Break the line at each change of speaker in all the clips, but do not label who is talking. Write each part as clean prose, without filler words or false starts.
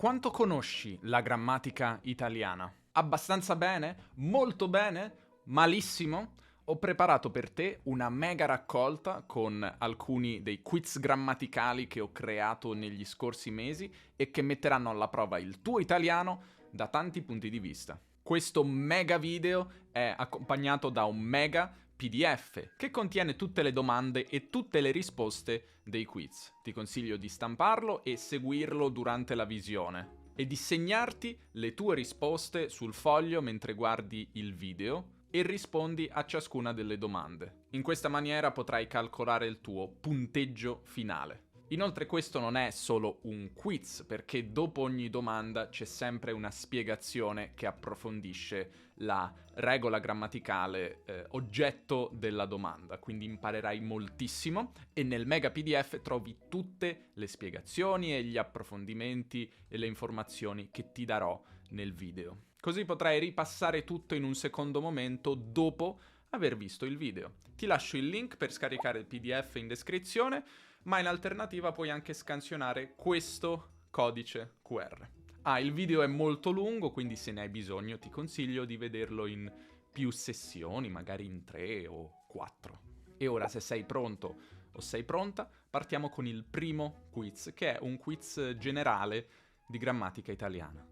Quanto conosci la grammatica italiana? Abbastanza bene? Molto bene? Malissimo? Ho preparato per te una mega raccolta con alcuni dei quiz grammaticali che ho creato negli scorsi mesi e che metteranno alla prova il tuo italiano da tanti punti di vista. Questo mega video è accompagnato da un mega PDF che contiene tutte le domande e tutte le risposte dei quiz. Ti consiglio di stamparlo e seguirlo durante la visione e di segnarti le tue risposte sul foglio mentre guardi il video e rispondi a ciascuna delle domande. In questa maniera potrai calcolare il tuo punteggio finale. Inoltre questo non è solo un quiz, perché dopo ogni domanda c'è sempre una spiegazione che approfondisce la regola grammaticale oggetto della domanda, quindi imparerai moltissimo e nel mega PDF trovi tutte le spiegazioni e gli approfondimenti e le informazioni che ti darò nel video. Così potrai ripassare tutto in un secondo momento dopo aver visto il video. Ti lascio il link per scaricare il PDF in descrizione, ma in alternativa puoi anche scansionare questo codice QR. Il video è molto lungo, quindi se ne hai bisogno ti consiglio di vederlo in più sessioni, magari in 3 o 4. E ora, se sei pronto o sei pronta, partiamo con il primo quiz, che è un quiz generale di grammatica italiana.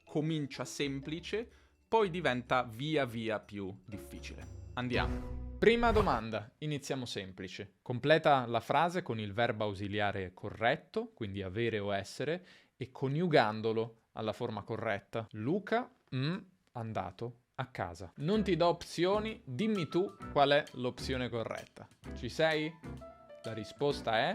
Comincia semplice, poi diventa via via più difficile. Andiamo. Prima domanda, iniziamo semplice. Completa la frase con il verbo ausiliare corretto, quindi avere o essere, e coniugandolo alla forma corretta. Luca, andato a casa. Non ti do opzioni, dimmi tu qual è l'opzione corretta. Ci sei? La risposta è...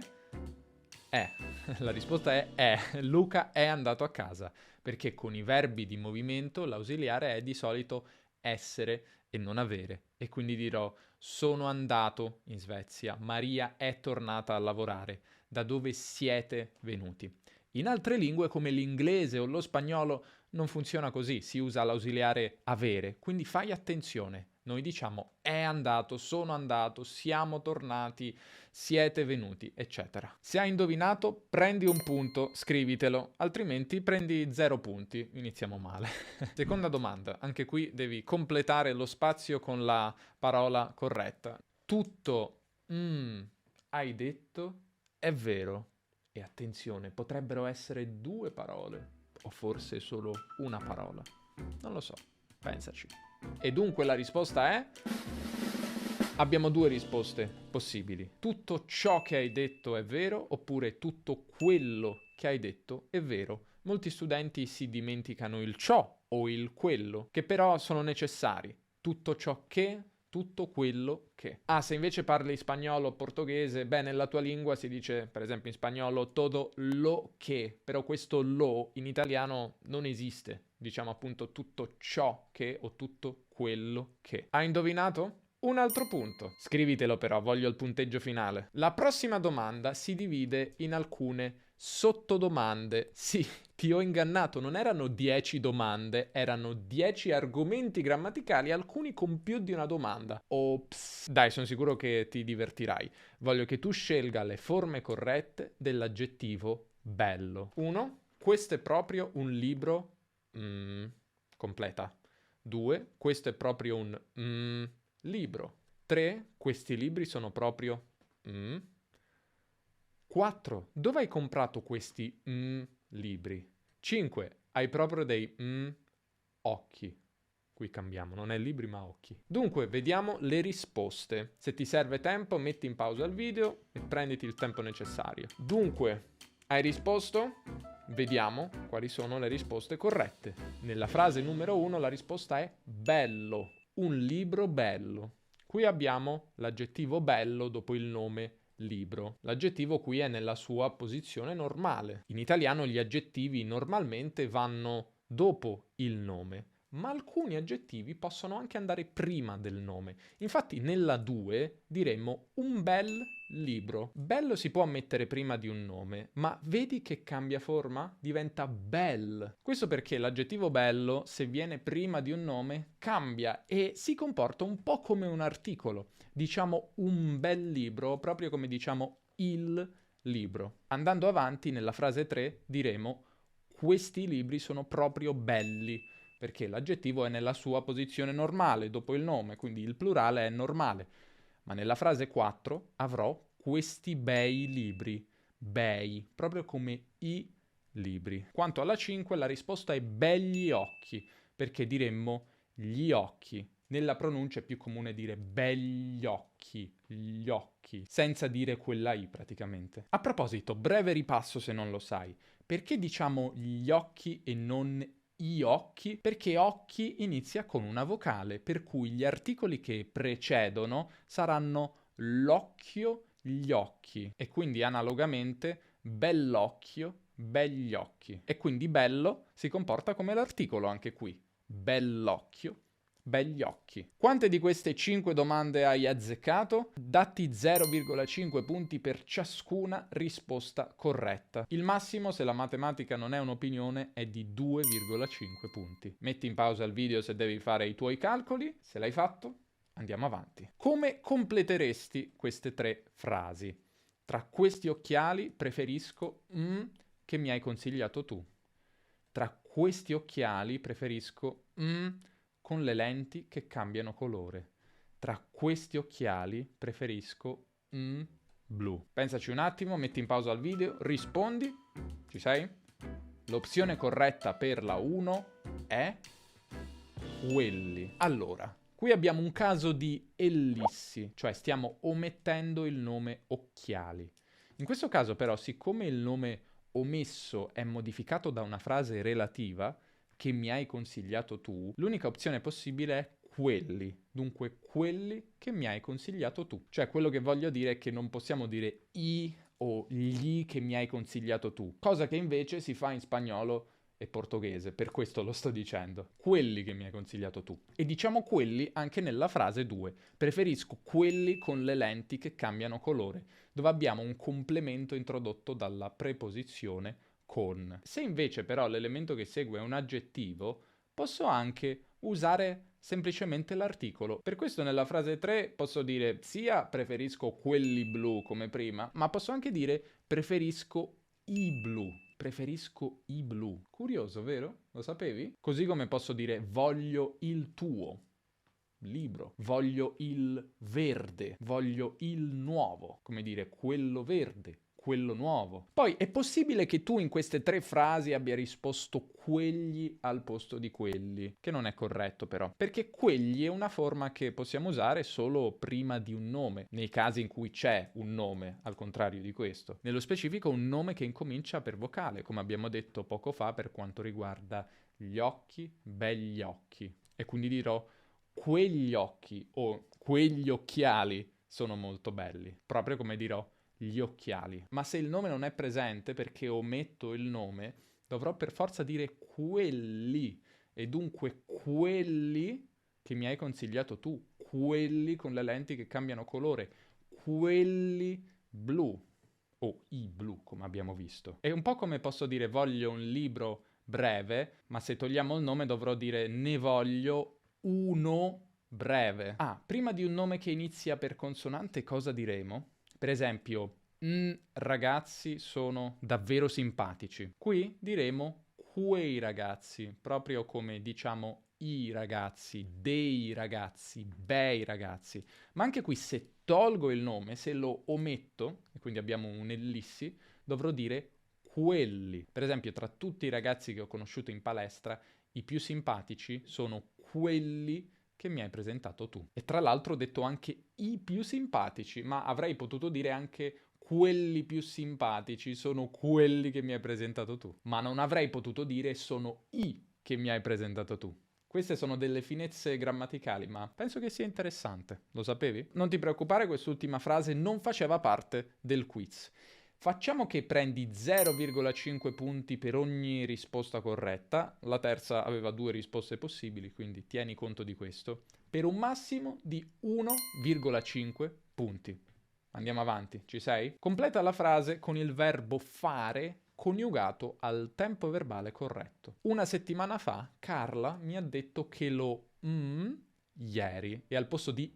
La risposta è. Luca è andato a casa, perché con i verbi di movimento l'ausiliare è di solito essere e non avere. E quindi dirò sono andato in Svezia, Maria è tornata a lavorare, da dove siete venuti. In altre lingue come l'inglese o lo spagnolo non funziona così, si usa l'ausiliare avere, quindi fai attenzione. Noi diciamo è andato, sono andato, siamo tornati, siete venuti, eccetera. Se hai indovinato, prendi un punto, scrivitelo, altrimenti prendi 0 punti. Iniziamo male. Seconda domanda, anche qui devi completare lo spazio con la parola corretta. Tutto, hai detto, è vero. E attenzione, potrebbero essere 2 parole, o forse solo una parola. Non lo so, pensaci. E dunque la risposta è... Abbiamo 2 risposte possibili. Tutto ciò che hai detto è vero, oppure tutto quello che hai detto è vero. Molti studenti si dimenticano il ciò o il quello, che però sono necessari. Tutto ciò che... tutto quello che. Se invece parli spagnolo o portoghese, beh, nella tua lingua si dice, per esempio in spagnolo, todo lo che, però questo lo in italiano non esiste. Diciamo appunto tutto ciò che o tutto quello che. Hai indovinato? Un altro punto. Scrivitelo però, voglio il punteggio finale. La prossima domanda si divide in alcune sottodomande. Sì, ti ho ingannato, non erano 10 domande, erano 10 argomenti grammaticali, alcuni con più di una domanda. Ops. Dai, sono sicuro che ti divertirai. Voglio che tu scelga le forme corrette dell'aggettivo bello. 1. Questo è proprio un libro... completa. 2. Questo è proprio un... libro. 3. Questi libri sono proprio... 4. Dove hai comprato questi libri? 5. Hai proprio dei occhi. Qui cambiamo, non è libri ma occhi. Dunque, vediamo le risposte. Se ti serve tempo, metti in pausa il video e prenditi il tempo necessario. Dunque, hai risposto? Vediamo quali sono le risposte corrette. Nella frase numero 1 la risposta è bello. Un libro bello. Qui abbiamo l'aggettivo bello dopo il nome libro. L'aggettivo qui è nella sua posizione normale. In italiano gli aggettivi normalmente vanno dopo il nome, ma alcuni aggettivi possono anche andare prima del nome. Infatti nella 2 diremmo un bel libro. Bello si può mettere prima di un nome, ma vedi che cambia forma? Diventa bel. Questo perché l'aggettivo bello, se viene prima di un nome, cambia e si comporta un po' come un articolo. Diciamo un bel libro, proprio come diciamo il libro. Andando avanti, nella frase 3 diremo questi libri sono proprio belli, perché l'aggettivo è nella sua posizione normale dopo il nome, quindi il plurale è normale. Ma nella frase 4 avrò questi bei libri, bei, proprio come i libri. Quanto alla 5 la risposta è begli occhi, perché diremmo gli occhi. Nella pronuncia è più comune dire begli occhi, gli occhi, senza dire quella I praticamente. A proposito, breve ripasso se non lo sai, perché diciamo gli occhi e non i occhi? Perché occhi inizia con una vocale, per cui gli articoli che precedono saranno l'occhio, gli occhi, e quindi analogamente bell'occhio, begli occhi. E quindi bello si comporta come l'articolo anche qui. Bell'occhio, begli occhi. Quante di queste 5 domande hai azzeccato? Datti 0,5 punti per ciascuna risposta corretta. Il massimo, se la matematica non è un'opinione, è di 2,5 punti. Metti in pausa il video se devi fare i tuoi calcoli. Se l'hai fatto, andiamo avanti. Come completeresti queste 3 frasi? Tra questi occhiali preferisco che mi hai consigliato tu. Tra questi occhiali preferisco con le lenti che cambiano colore. Tra questi occhiali preferisco blu. Pensaci un attimo, metti in pausa il video, rispondi. Ci sei? L'opzione corretta per la 1 è quelli. Allora, qui abbiamo un caso di ellissi, cioè stiamo omettendo il nome occhiali. In questo caso però, siccome il nome omesso è modificato da una frase relativa che mi hai consigliato tu, l'unica opzione possibile è quelli. Dunque, quelli che mi hai consigliato tu. Cioè, quello che voglio dire è che non possiamo dire i o gli che mi hai consigliato tu, cosa che invece si fa in spagnolo e portoghese, per questo lo sto dicendo. Quelli che mi hai consigliato tu. E diciamo quelli anche nella frase 2. Preferisco quelli con le lenti che cambiano colore, dove abbiamo un complemento introdotto dalla preposizione con. Se invece però l'elemento che segue è un aggettivo, posso anche usare semplicemente l'articolo. Per questo nella frase 3 posso dire sia preferisco quelli blu come prima, ma posso anche dire preferisco i blu. Preferisco i blu. Curioso, vero? Lo sapevi? Così come posso dire voglio il tuo libro, voglio il verde, voglio il nuovo, come dire quello verde, quello nuovo. Poi è possibile che tu in queste 3 frasi abbia risposto quegli al posto di quelli, che non è corretto però, perché quegli è una forma che possiamo usare solo prima di un nome, nei casi in cui c'è un nome, al contrario di questo. Nello specifico un nome che incomincia per vocale, come abbiamo detto poco fa per quanto riguarda gli occhi, begli occhi. E quindi dirò quegli occhi o quegli occhiali sono molto belli, proprio come dirò gli occhiali. Ma se il nome non è presente perché ometto il nome, dovrò per forza dire quelli, e dunque quelli che mi hai consigliato tu, quelli con le lenti che cambiano colore, quelli blu o i blu come abbiamo visto. È un po' come posso dire voglio un libro breve, ma se togliamo il nome dovrò dire ne voglio uno breve. Ah, prima di un nome che inizia per consonante cosa diremo? Per esempio, ragazzi sono davvero simpatici. Qui diremo quei ragazzi, proprio come diciamo i ragazzi, dei ragazzi, bei ragazzi. Ma anche qui se tolgo il nome, se lo ometto, e quindi abbiamo un'ellissi, dovrò dire quelli. Per esempio, tra tutti i ragazzi che ho conosciuto in palestra, i più simpatici sono quelli che mi hai presentato tu. E tra l'altro ho detto anche i più simpatici, ma avrei potuto dire anche quelli più simpatici sono quelli che mi hai presentato tu. Ma non avrei potuto dire sono i che mi hai presentato tu. Queste sono delle finezze grammaticali, ma penso che sia interessante. Lo sapevi? Non ti preoccupare, quest'ultima frase non faceva parte del quiz. Facciamo che prendi 0,5 punti per ogni risposta corretta, la terza aveva 2 risposte possibili, quindi tieni conto di questo, per un massimo di 1,5 punti. Andiamo avanti, ci sei? Completa la frase con il verbo fare coniugato al tempo verbale corretto. Una settimana fa Carla mi ha detto che lo ieri e al posto di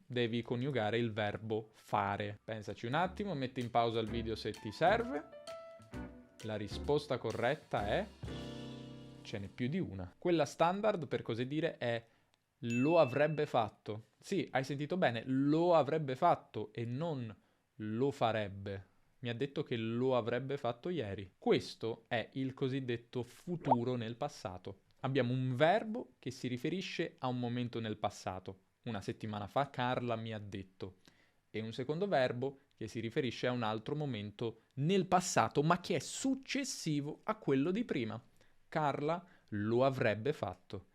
devi coniugare il verbo fare. Pensaci un attimo, metti in pausa il video se ti serve. La risposta corretta è... ce n'è più di una. Quella standard, per così dire, è lo avrebbe fatto. Sì, hai sentito bene, lo avrebbe fatto e non lo farebbe. Mi ha detto che lo avrebbe fatto ieri. Questo è il cosiddetto futuro nel passato. Abbiamo un verbo che si riferisce a un momento nel passato. Una settimana fa Carla mi ha detto. E un secondo verbo che si riferisce a un altro momento nel passato, ma che è successivo a quello di prima. Carla lo avrebbe fatto.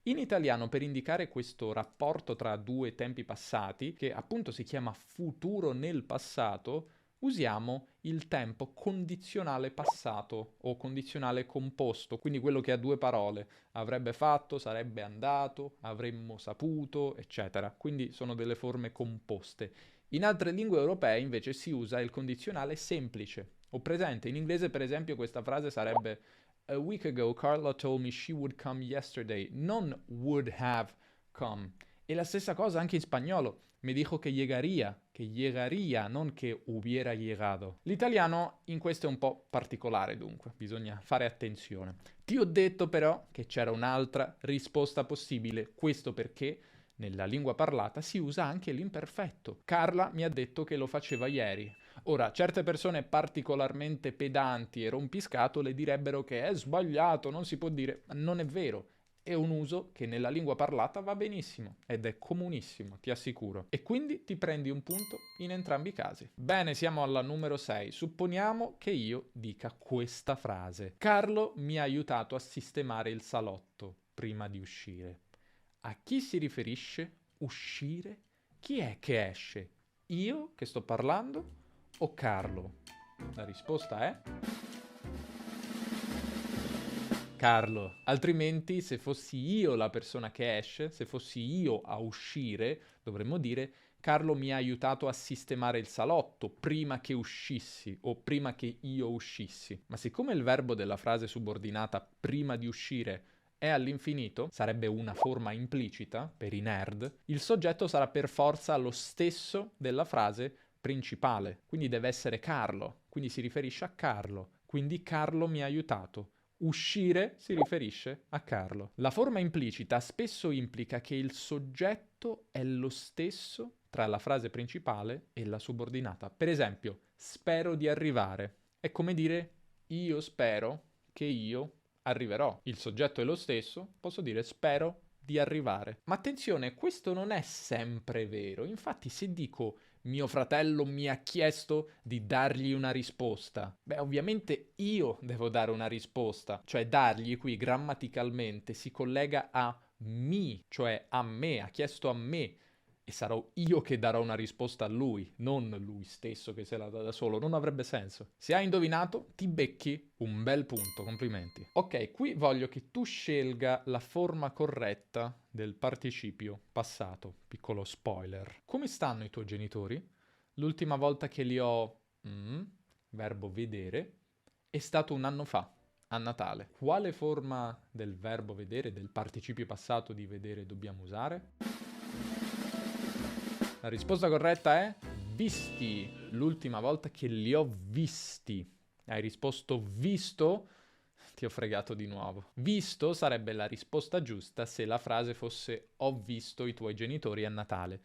In italiano, per indicare questo rapporto tra due tempi passati, che appunto si chiama futuro nel passato, usiamo il tempo condizionale passato o condizionale composto, quindi quello che ha due parole, avrebbe fatto, sarebbe andato, avremmo saputo, eccetera. Quindi sono delle forme composte. In altre lingue europee invece si usa il condizionale semplice. Ho presente, in inglese per esempio questa frase sarebbe A week ago Carla told me she would come yesterday, non would have come. E la stessa cosa anche in spagnolo. Me dijo que llegaría, non che hubiera llegado. L'italiano in questo è un po' particolare dunque, bisogna fare attenzione. Ti ho detto però che c'era un'altra risposta possibile, questo perché nella lingua parlata si usa anche l'imperfetto. Carla mi ha detto che lo faceva ieri. Ora, certe persone particolarmente pedanti e rompiscatole direbbero che è sbagliato, non si può dire, ma non è vero. È un uso che nella lingua parlata va benissimo ed è comunissimo, ti assicuro. E quindi ti prendi un punto in entrambi i casi. Bene, siamo alla numero 6. Supponiamo che io dica questa frase. Carlo mi ha aiutato a sistemare il salotto prima di uscire. A chi si riferisce? Uscire? Chi è che esce? Io che sto parlando o Carlo? La risposta è... Carlo. Altrimenti, se fossi io la persona che esce, se fossi io a uscire, dovremmo dire Carlo mi ha aiutato a sistemare il salotto prima che uscissi o prima che io uscissi. Ma siccome il verbo della frase subordinata prima di uscire è all'infinito, sarebbe una forma implicita per i nerd, il soggetto sarà per forza lo stesso della frase principale. Quindi deve essere Carlo, quindi si riferisce a Carlo. Quindi Carlo mi ha aiutato. Uscire si riferisce a Carlo. La forma implicita spesso implica che il soggetto è lo stesso tra la frase principale e la subordinata. Per esempio, spero di arrivare. È come dire io spero che io arriverò. Il soggetto è lo stesso, posso dire spero di arrivare. Ma attenzione, questo non è sempre vero. Infatti, se dico mio fratello mi ha chiesto di dargli una risposta, beh, ovviamente io devo dare una risposta. Cioè dargli qui grammaticalmente si collega a mi, cioè a me, ha chiesto a me. E sarò io che darò una risposta a lui, non lui stesso che se la dà da solo, non avrebbe senso. Se hai indovinato, ti becchi un bel punto, complimenti. Ok, qui voglio che tu scelga la forma corretta del participio passato, piccolo spoiler. Come stanno i tuoi genitori? L'ultima volta che li ho, verbo vedere, è stato un anno fa, a Natale. Quale forma del verbo vedere, del participio passato di vedere dobbiamo usare? La risposta corretta è visti. L'ultima volta che li ho visti. Hai risposto visto? Ti ho fregato di nuovo. Visto sarebbe la risposta giusta se la frase fosse ho visto i tuoi genitori a Natale.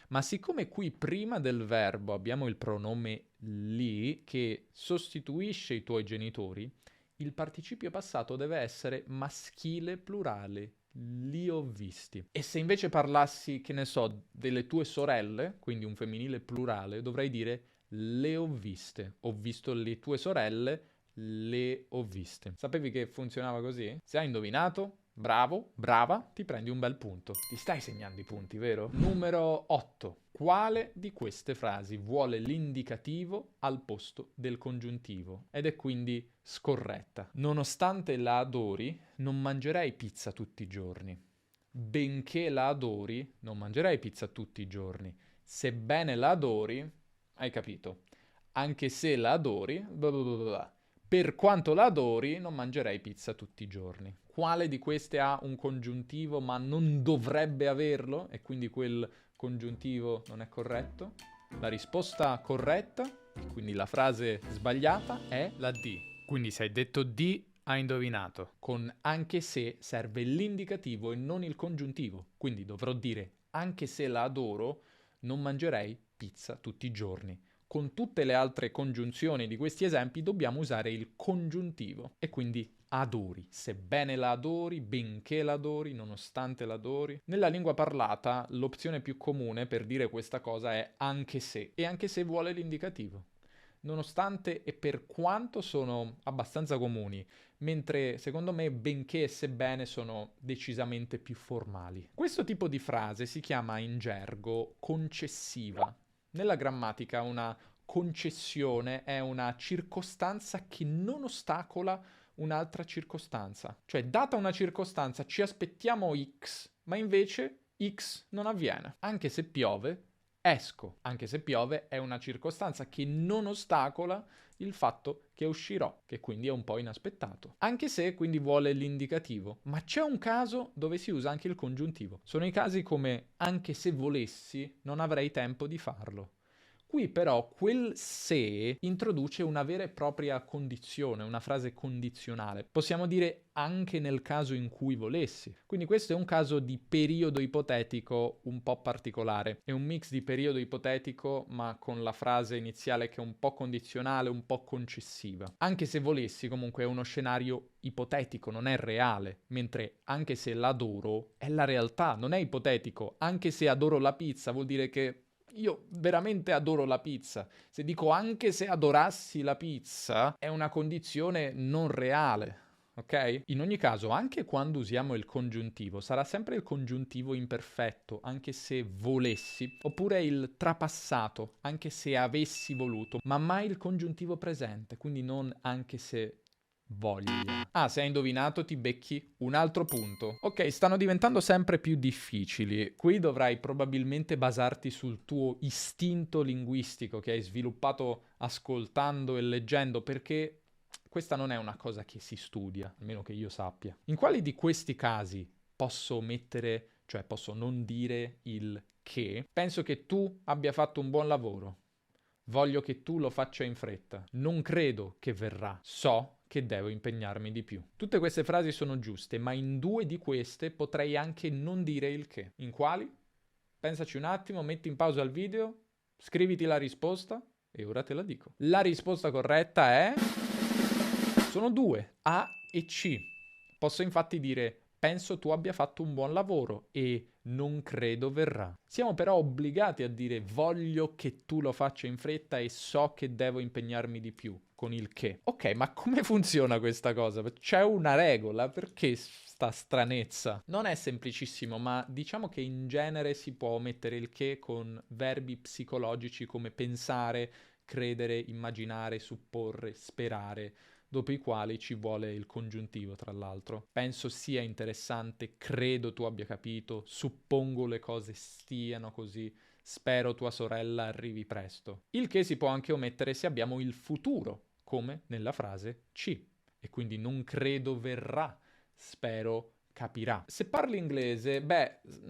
Ma siccome qui prima del verbo abbiamo il pronome li che sostituisce i tuoi genitori, il participio passato deve essere maschile plurale. Li ho visti. E se invece parlassi, che ne so, delle tue sorelle, quindi un femminile plurale, dovrei dire le ho viste. Ho visto le tue sorelle, le ho viste. Sapevi che funzionava così? Se hai indovinato, bravo, brava, ti prendi un bel punto. Ti stai segnando i punti, vero? Numero 8. Quale di queste frasi vuole l'indicativo al posto del congiuntivo ed è quindi scorretta? Nonostante la adori, non mangerei pizza tutti i giorni. Benché la adori, non mangerei pizza tutti i giorni. Sebbene la adori, hai capito? Anche se la adori, bla bla bla bla. Per quanto la adori, non mangerei pizza tutti i giorni. Quale di queste ha un congiuntivo ma non dovrebbe averlo e quindi quel congiuntivo non è corretto? La risposta corretta, quindi la frase sbagliata, è la D. Quindi se hai detto di, hai indovinato. Con anche se serve l'indicativo e non il congiuntivo. Quindi dovrò dire anche se la adoro, non mangerei pizza tutti i giorni. Con tutte le altre congiunzioni di questi esempi dobbiamo usare il congiuntivo e quindi adori, sebbene la adori, benché la adori, nonostante la adori. Nella lingua parlata l'opzione più comune per dire questa cosa è anche se, e anche se vuole l'indicativo. Nonostante e per quanto sono abbastanza comuni, mentre secondo me benché e sebbene sono decisamente più formali. Questo tipo di frase si chiama in gergo concessiva. Nella grammatica una concessione è una circostanza che non ostacola un'altra circostanza. Cioè, data una circostanza, ci aspettiamo X, ma invece X non avviene. Anche se piove, esco. Anche se piove è una circostanza che non ostacola il fatto che uscirò, che quindi è un po' inaspettato. Anche se quindi vuole l'indicativo, ma c'è un caso dove si usa anche il congiuntivo. Sono i casi come anche se volessi non avrei tempo di farlo. Qui però quel se introduce una vera e propria condizione, una frase condizionale. Possiamo dire anche nel caso in cui volessi. Quindi questo è un caso di periodo ipotetico un po' particolare. È un mix di periodo ipotetico ma con la frase iniziale che è un po' condizionale, un po' concessiva. Anche se volessi comunque è uno scenario ipotetico, non è reale, mentre anche se l'adoro è la realtà, non è ipotetico. Anche se adoro la pizza vuol dire che io veramente adoro la pizza. Se dico anche se adorassi la pizza, è una condizione non reale. Ok? In ogni caso, anche quando usiamo il congiuntivo, sarà sempre il congiuntivo imperfetto, anche se volessi, oppure il trapassato, anche se avessi voluto, ma mai il congiuntivo presente, quindi non anche se voglia. Ah, se hai indovinato ti becchi un altro punto. Ok, stanno diventando sempre più difficili. Qui dovrai probabilmente basarti sul tuo istinto linguistico che hai sviluppato ascoltando e leggendo, perché questa non è una cosa che si studia, almeno che io sappia. In quali di questi casi posso mettere, cioè posso non dire il che? Penso che tu abbia fatto un buon lavoro. Voglio che tu lo faccia in fretta. Non credo che verrà. So che devo impegnarmi di più. Tutte queste frasi sono giuste, ma in due di queste potrei anche non dire il che. In quali? Pensaci un attimo, metti in pausa il video, scriviti la risposta e ora te la dico. La risposta corretta è... sono due, A e C. Posso infatti dire penso tu abbia fatto un buon lavoro e non credo verrà. Siamo però obbligati a dire voglio che tu lo faccia in fretta e so che devo impegnarmi di più con il che. Ok, ma come funziona questa cosa? C'è una regola, perché sta stranezza? Non è semplicissimo, ma diciamo che in genere si può mettere il che con verbi psicologici come pensare, credere, immaginare, supporre, sperare, dopo i quali ci vuole il congiuntivo, tra l'altro. Penso sia interessante, credo tu abbia capito, suppongo le cose stiano così, spero tua sorella arrivi presto. Il che si può anche omettere se abbiamo il futuro, come nella frase ci. E quindi non credo verrà, spero capirà. Se parli inglese,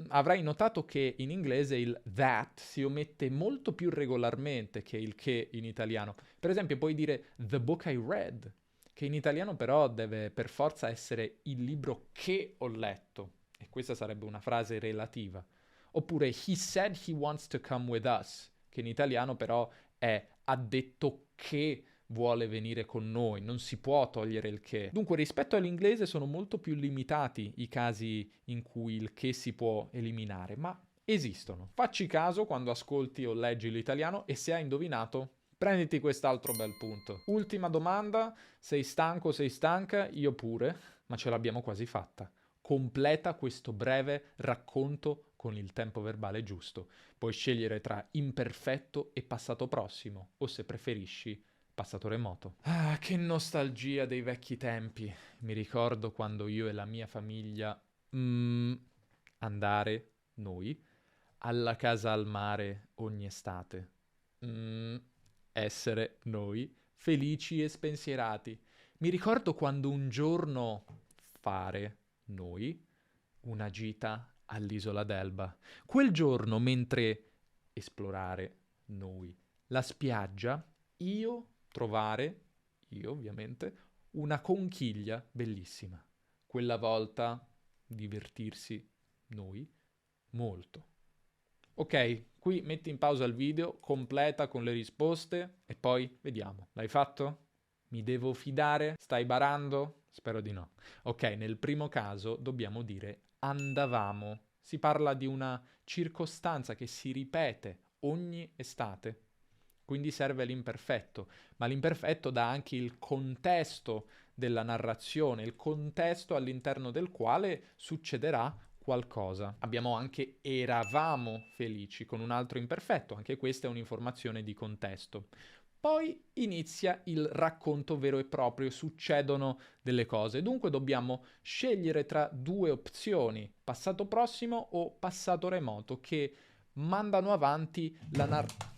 avrai notato che in inglese il that si omette molto più regolarmente che il che in italiano. Per esempio, puoi dire the book I read, che in italiano però deve per forza essere il libro che ho letto, e questa sarebbe una frase relativa. Oppure he said he wants to come with us, che in italiano però è ha detto che vuole venire con noi, non si può togliere il che. Dunque rispetto all'inglese sono molto più limitati i casi in cui il che si può eliminare, ma esistono. Facci caso quando ascolti o leggi l'italiano e se hai indovinato, prenditi quest'altro bel punto. Ultima domanda, sei stanco, sei stanca? Io pure, ma ce l'abbiamo quasi fatta. Completa questo breve racconto con il tempo verbale giusto. Puoi scegliere tra imperfetto e passato prossimo, o se preferisci, passato remoto. Ah, che nostalgia dei vecchi tempi. Mi ricordo quando io e la mia famiglia andare, noi, alla casa al mare ogni estate. Essere noi felici e spensierati. Mi ricordo quando un giorno fare noi una gita all'isola d'Elba. Quel giorno, mentre esplorare noi la spiaggia, io trovare, io ovviamente,
una conchiglia bellissima. Quella volta divertirsi noi molto. Ok, qui metti in pausa il video, completa con le risposte e poi vediamo. L'hai fatto? Mi devo fidare? Stai barando? Spero di no. Ok, nel primo caso dobbiamo dire andavamo. Si parla di una circostanza che si ripete ogni estate. Quindi serve l'imperfetto, ma l'imperfetto dà anche il contesto della narrazione, il contesto all'interno del quale succederà qualcosa. Abbiamo anche eravamo felici con un altro imperfetto, anche questa è un'informazione di contesto. Poi inizia il racconto vero e proprio, succedono delle cose, dunque dobbiamo scegliere tra due opzioni, passato prossimo o passato remoto, che mandano avanti la narrazione.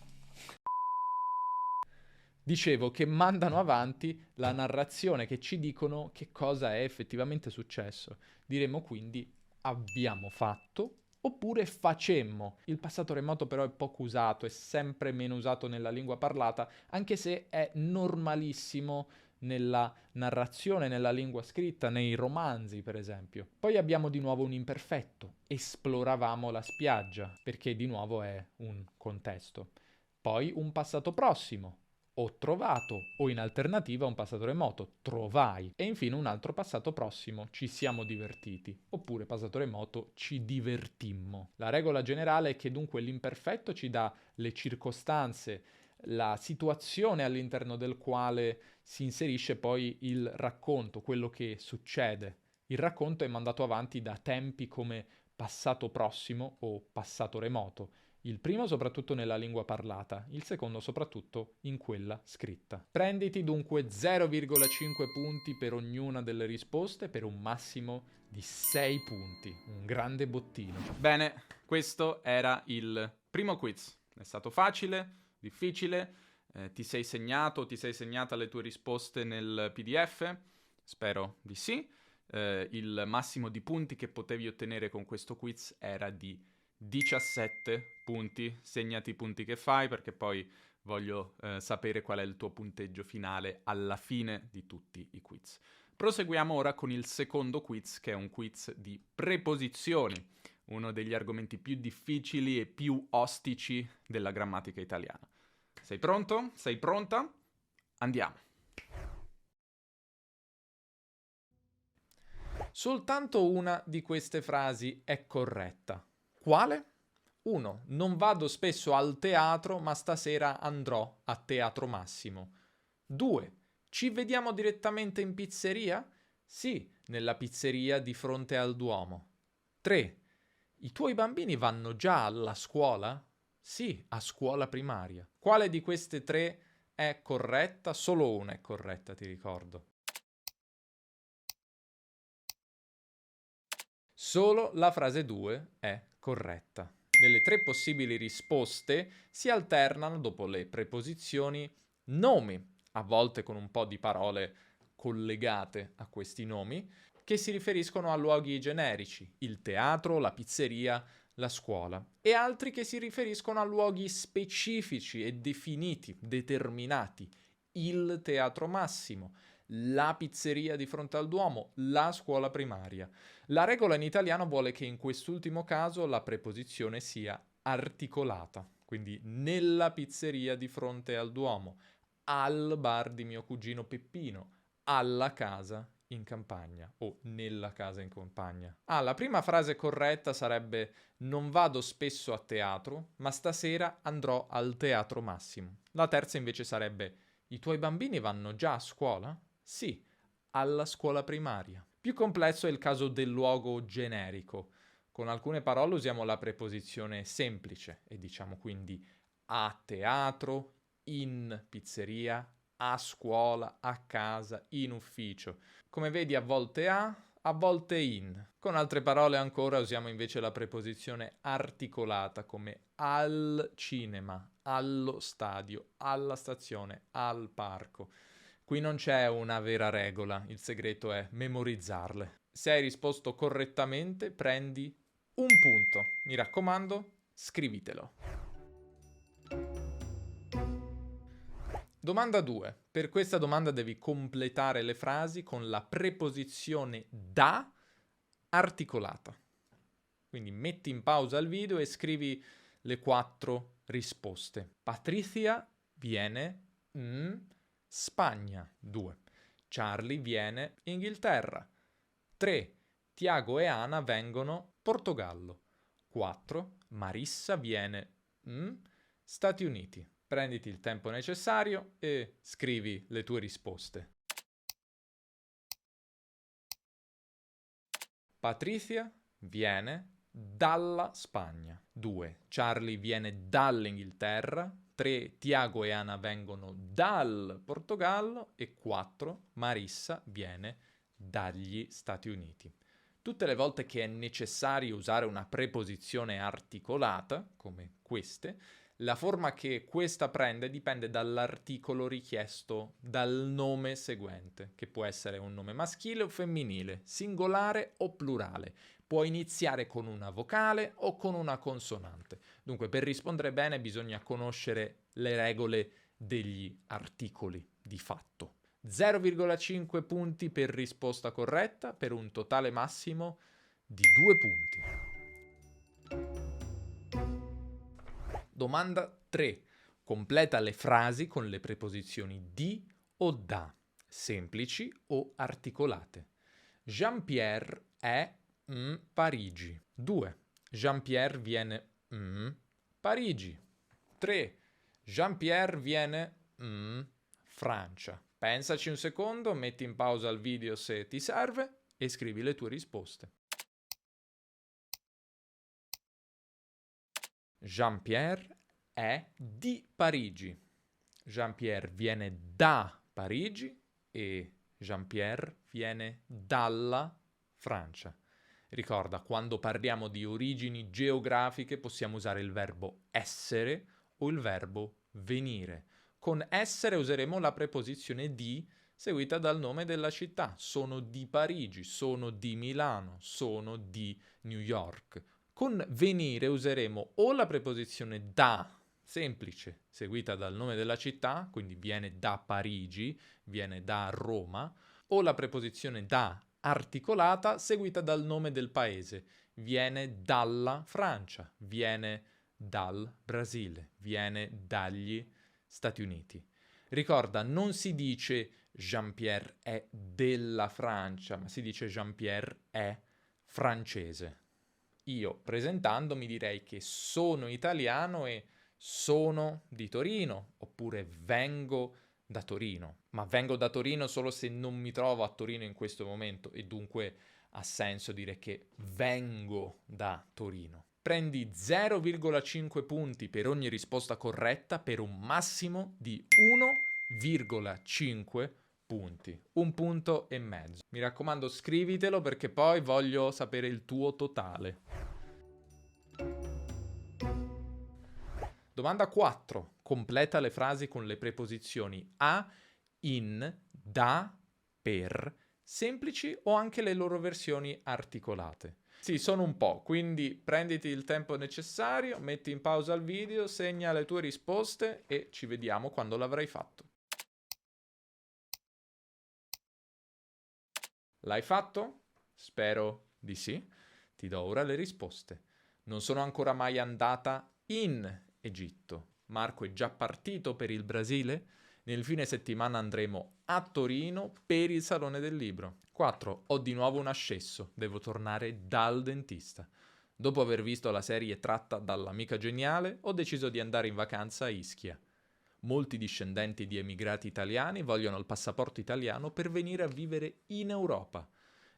Dicevo che mandano avanti la narrazione, che ci dicono che cosa è effettivamente successo. Diremmo quindi abbiamo fatto oppure facemmo. Il passato remoto però è poco usato, è sempre meno usato nella lingua parlata, anche se è normalissimo nella narrazione, nella lingua scritta, nei romanzi per esempio. Poi abbiamo di nuovo un imperfetto, esploravamo la spiaggia, perché di nuovo è un contesto. Poi un passato prossimo, ho trovato, o in alternativa un passato remoto, trovai. E infine un altro passato prossimo, ci siamo divertiti. Oppure passato remoto, ci divertimmo. La regola generale è che dunque l'imperfetto ci dà le circostanze, la situazione all'interno del quale si inserisce poi il racconto, quello che succede. Il racconto è mandato avanti da tempi come passato prossimo o passato remoto. Il primo soprattutto nella lingua parlata, il secondo soprattutto in quella scritta. Prenditi dunque 0,5 punti per ognuna delle risposte per un massimo di 6 punti. Un grande bottino.
Bene, questo era il primo quiz. È stato facile, difficile, ti sei segnato, ti sei segnata le tue risposte nel PDF? Spero di sì. Il massimo di punti che potevi ottenere con questo quiz era di 17 punti. Segnati i punti che fai perché poi voglio sapere qual è il tuo punteggio finale alla fine di tutti i quiz. Proseguiamo ora con il secondo quiz, che è un quiz di preposizioni, uno degli argomenti più difficili e più ostici della grammatica italiana. Sei pronto? Sei pronta? Andiamo.
Soltanto una di queste frasi è corretta. Quale? 1. Non vado spesso al teatro, ma stasera andrò a Teatro Massimo. 2. Ci vediamo direttamente in pizzeria? Sì, nella pizzeria di fronte al Duomo. 3. I tuoi bambini vanno già alla scuola? Sì, a scuola primaria. Quale di queste tre è corretta? Solo una è corretta, ti ricordo. Solo la frase 2 è corretta. Nelle tre possibili risposte si alternano dopo le preposizioni nomi, a volte con un po' di parole collegate a questi nomi, che si riferiscono a luoghi generici, il teatro, la pizzeria, la scuola, e altri che si riferiscono a luoghi specifici e definiti, determinati, il Teatro Massimo, la pizzeria di fronte al Duomo, la scuola primaria. La regola in italiano vuole che in quest'ultimo caso la preposizione sia articolata, quindi nella pizzeria di fronte al Duomo, al bar di mio cugino Peppino, alla casa in campagna o nella casa in campagna. La prima frase corretta sarebbe non vado spesso a teatro, ma stasera andrò al Teatro Massimo. La terza invece sarebbe i tuoi bambini vanno già a scuola? Sì, alla scuola primaria. Più complesso è il caso del luogo generico. Con alcune parole usiamo la preposizione semplice e diciamo quindi a teatro, in pizzeria, a scuola, a casa, in ufficio. Come vedi a volte a volte in. Con altre parole ancora usiamo invece la preposizione articolata come al cinema, allo stadio, alla stazione, al parco. Qui non c'è una vera regola, il segreto è memorizzarle. Se hai risposto correttamente, prendi un punto. Mi raccomando, scrivitelo. Domanda 2. Per questa domanda devi completare le frasi con la preposizione da articolata. Quindi metti in pausa il video e scrivi le 4 risposte. Patrizia viene Spagna. 2. Charlie viene Inghilterra. 3. Tiago e Ana vengono Portogallo. 4. Marissa viene Stati Uniti. Prenditi il tempo necessario e scrivi le tue risposte. Patrizia viene dalla Spagna. 2. Charlie viene dall'Inghilterra. 3. Tiago e Ana vengono dal Portogallo. E 4. Marissa viene dagli Stati Uniti. Tutte le volte che è necessario usare una preposizione articolata, come queste, la forma che questa prende dipende dall'articolo richiesto dal nome seguente, che può essere un nome maschile o femminile, singolare o plurale. Può iniziare con una vocale o con una consonante. Dunque, per rispondere bene bisogna conoscere le regole degli articoli di fatto. 0,5 punti per risposta corretta, per un totale massimo di 2 punti. Domanda 3. Completa le frasi con le preposizioni di o da, semplici o articolate. Jean-Pierre è Parigi. 2. Jean-Pierre viene Parigi. 3. Jean-Pierre viene Francia. Pensaci un secondo, metti in pausa il video se ti serve e scrivi le tue risposte. Jean-Pierre è di Parigi. Jean-Pierre viene da Parigi e Jean-Pierre viene dalla Francia. Ricorda, quando parliamo di origini geografiche possiamo usare il verbo essere o il verbo venire. Con essere useremo la preposizione di seguita dal nome della città. Sono di Parigi, sono di Milano, sono di New York. Con venire useremo o la preposizione da, semplice, seguita dal nome della città, quindi viene da Parigi, viene da Roma, o la preposizione da articolata, seguita dal nome del paese, viene dalla Francia, viene dal Brasile, viene dagli Stati Uniti. Ricorda, non si dice Jean-Pierre è della Francia, ma si dice Jean-Pierre è francese. Io, presentandomi, direi che sono italiano e sono di Torino, oppure vengo da Torino. Ma vengo da Torino solo se non mi trovo a Torino in questo momento e dunque ha senso dire che vengo da Torino. Prendi 0,5 punti per ogni risposta corretta per un massimo di 1,5 punti. 1,5 punti. Mi raccomando, scrivitelo perché poi voglio sapere il tuo totale. Domanda 4. Completa le frasi con le preposizioni a, in, da, per, semplici o anche le loro versioni articolate. Sì, sono un po', quindi prenditi il tempo necessario, metti in pausa il video, segna le tue risposte e ci vediamo quando l'avrai fatto. L'hai fatto? Spero di sì. Ti do ora le risposte. Non sono ancora mai andata in Egitto. Marco è già partito per il Brasile. Nel fine settimana andremo a Torino per il Salone del Libro. 4. Ho di nuovo un ascesso. Devo tornare dal dentista. Dopo aver visto la serie tratta dall'Amica Geniale, ho deciso di andare in vacanza a Ischia. Molti discendenti di emigrati italiani vogliono il passaporto italiano per venire a vivere in Europa.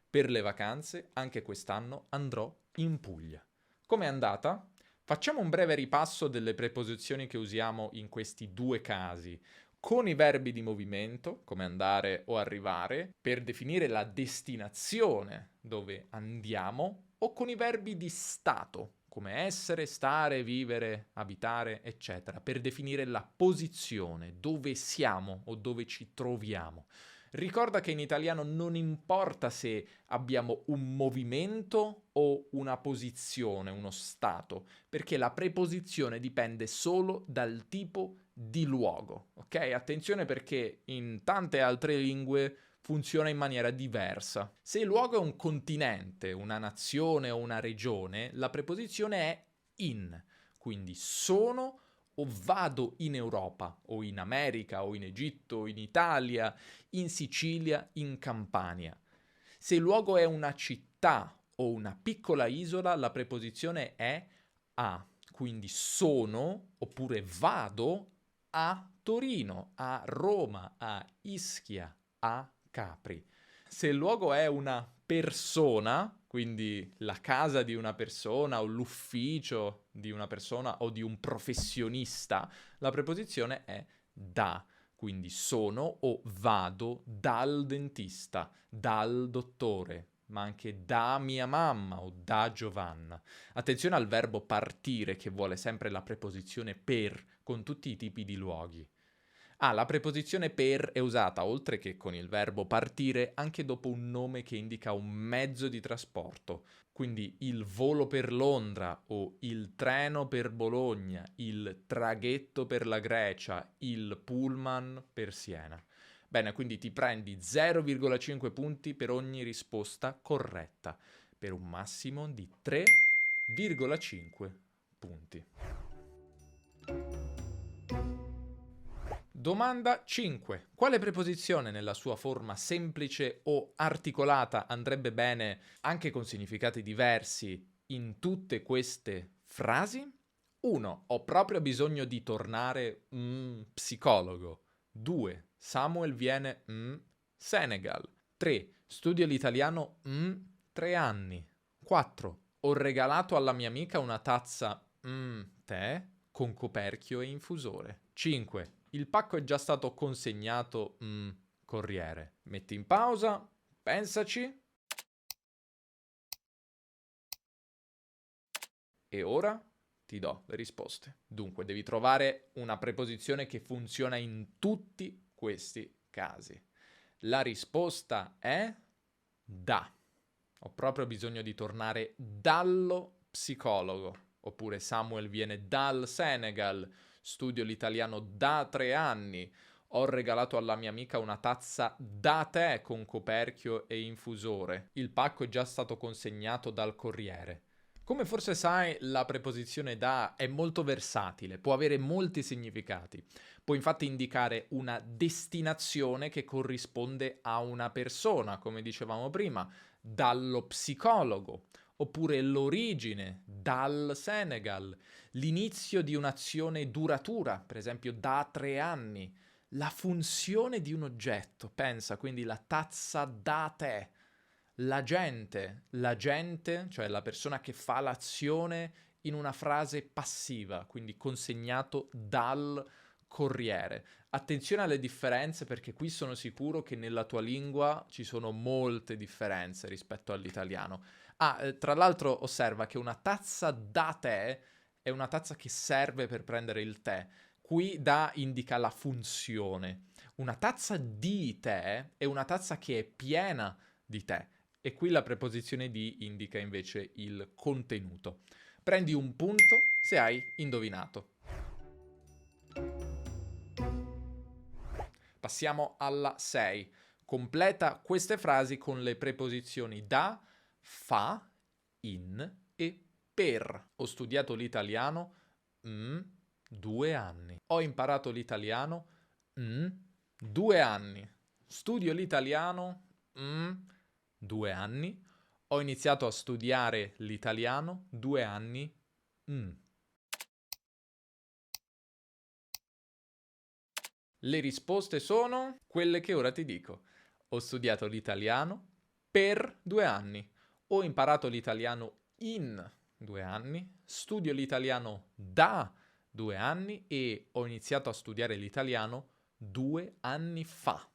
Per le vacanze, anche quest'anno, andrò in Puglia. Com'è andata? Facciamo un breve ripasso delle preposizioni che usiamo in questi due casi, con i verbi di movimento, come andare o arrivare, per definire la destinazione dove andiamo, o con i verbi di stato, come essere, stare, vivere, abitare, eccetera, per definire la posizione, dove siamo o dove ci troviamo. Ricorda che in italiano non importa se abbiamo un movimento o una posizione, uno stato, perché la preposizione dipende solo dal tipo di luogo, ok? Attenzione perché in tante altre lingue funziona in maniera diversa. Se il luogo è un continente, una nazione o una regione, la preposizione è in, quindi sono o vado in Europa, o in America, o in Egitto, o in Italia, in Sicilia, in Campania. Se il luogo è una città o una piccola isola, la preposizione è a, quindi sono oppure vado a Torino, a Roma, a Ischia, a Capri. Se il luogo è una persona, quindi la casa di una persona o l'ufficio di una persona o di un professionista, la preposizione è da, quindi sono o vado dal dentista, dal dottore, ma anche da mia mamma o da Giovanna. Attenzione al verbo partire che vuole sempre la preposizione per con tutti i tipi di luoghi. La preposizione per è usata, oltre che con il verbo partire, anche dopo un nome che indica un mezzo di trasporto. Quindi il volo per Londra o il treno per Bologna, il traghetto per la Grecia, il pullman per Siena. Bene, quindi ti prendi 0,5 punti per ogni risposta corretta, per un massimo di 3,5 punti. Domanda 5. Quale preposizione nella sua forma semplice o articolata andrebbe bene anche con significati diversi in tutte queste frasi? 1. Ho proprio bisogno di tornare psicologo. 2. Samuel viene Senegal. 3. Studio l'italiano 3 anni. 4. Ho regalato alla mia amica una tazza tè con coperchio e infusore. 5. Il pacco è già stato consegnato corriere. Metti in pausa, pensaci. E ora ti do le risposte. Dunque, devi trovare una preposizione che funziona in tutti questi casi. La risposta è da. Ho proprio bisogno di tornare dallo psicologo. Oppure Samuel viene dal Senegal. Studio l'italiano da 3 anni. Ho regalato alla mia amica una tazza da tè con coperchio e infusore. Il pacco è già stato consegnato dal corriere. Come forse sai, la preposizione da è molto versatile, può avere molti significati. Può infatti indicare una destinazione che corrisponde a una persona, come dicevamo prima, dallo psicologo, oppure l'origine, dal Senegal, l'inizio di un'azione duratura, per esempio da 3 anni, la funzione di un oggetto, pensa quindi la tazza da tè, l'agente, cioè la persona che fa l'azione in una frase passiva, quindi consegnato dal corriere. Attenzione alle differenze perché qui sono sicuro che nella tua lingua ci sono molte differenze rispetto all'italiano. Tra l'altro osserva che una tazza da tè è una tazza che serve per prendere il tè. Qui da indica la funzione. Una tazza di tè è una tazza che è piena di tè. E qui la preposizione di indica invece il contenuto. Prendi un punto se hai indovinato. Passiamo alla 6. Completa queste frasi con le preposizioni da, fa, in e per. Ho studiato l'italiano 2 anni. Ho imparato l'italiano 2 anni. Studio l'italiano 2 anni. Ho iniziato a studiare l'italiano 2 anni. Le risposte sono quelle che ora ti dico. Ho studiato l'italiano per 2 anni. Ho imparato l'italiano in 2 anni. Studio l'italiano da 2 anni e ho iniziato a studiare l'italiano 2 anni fa.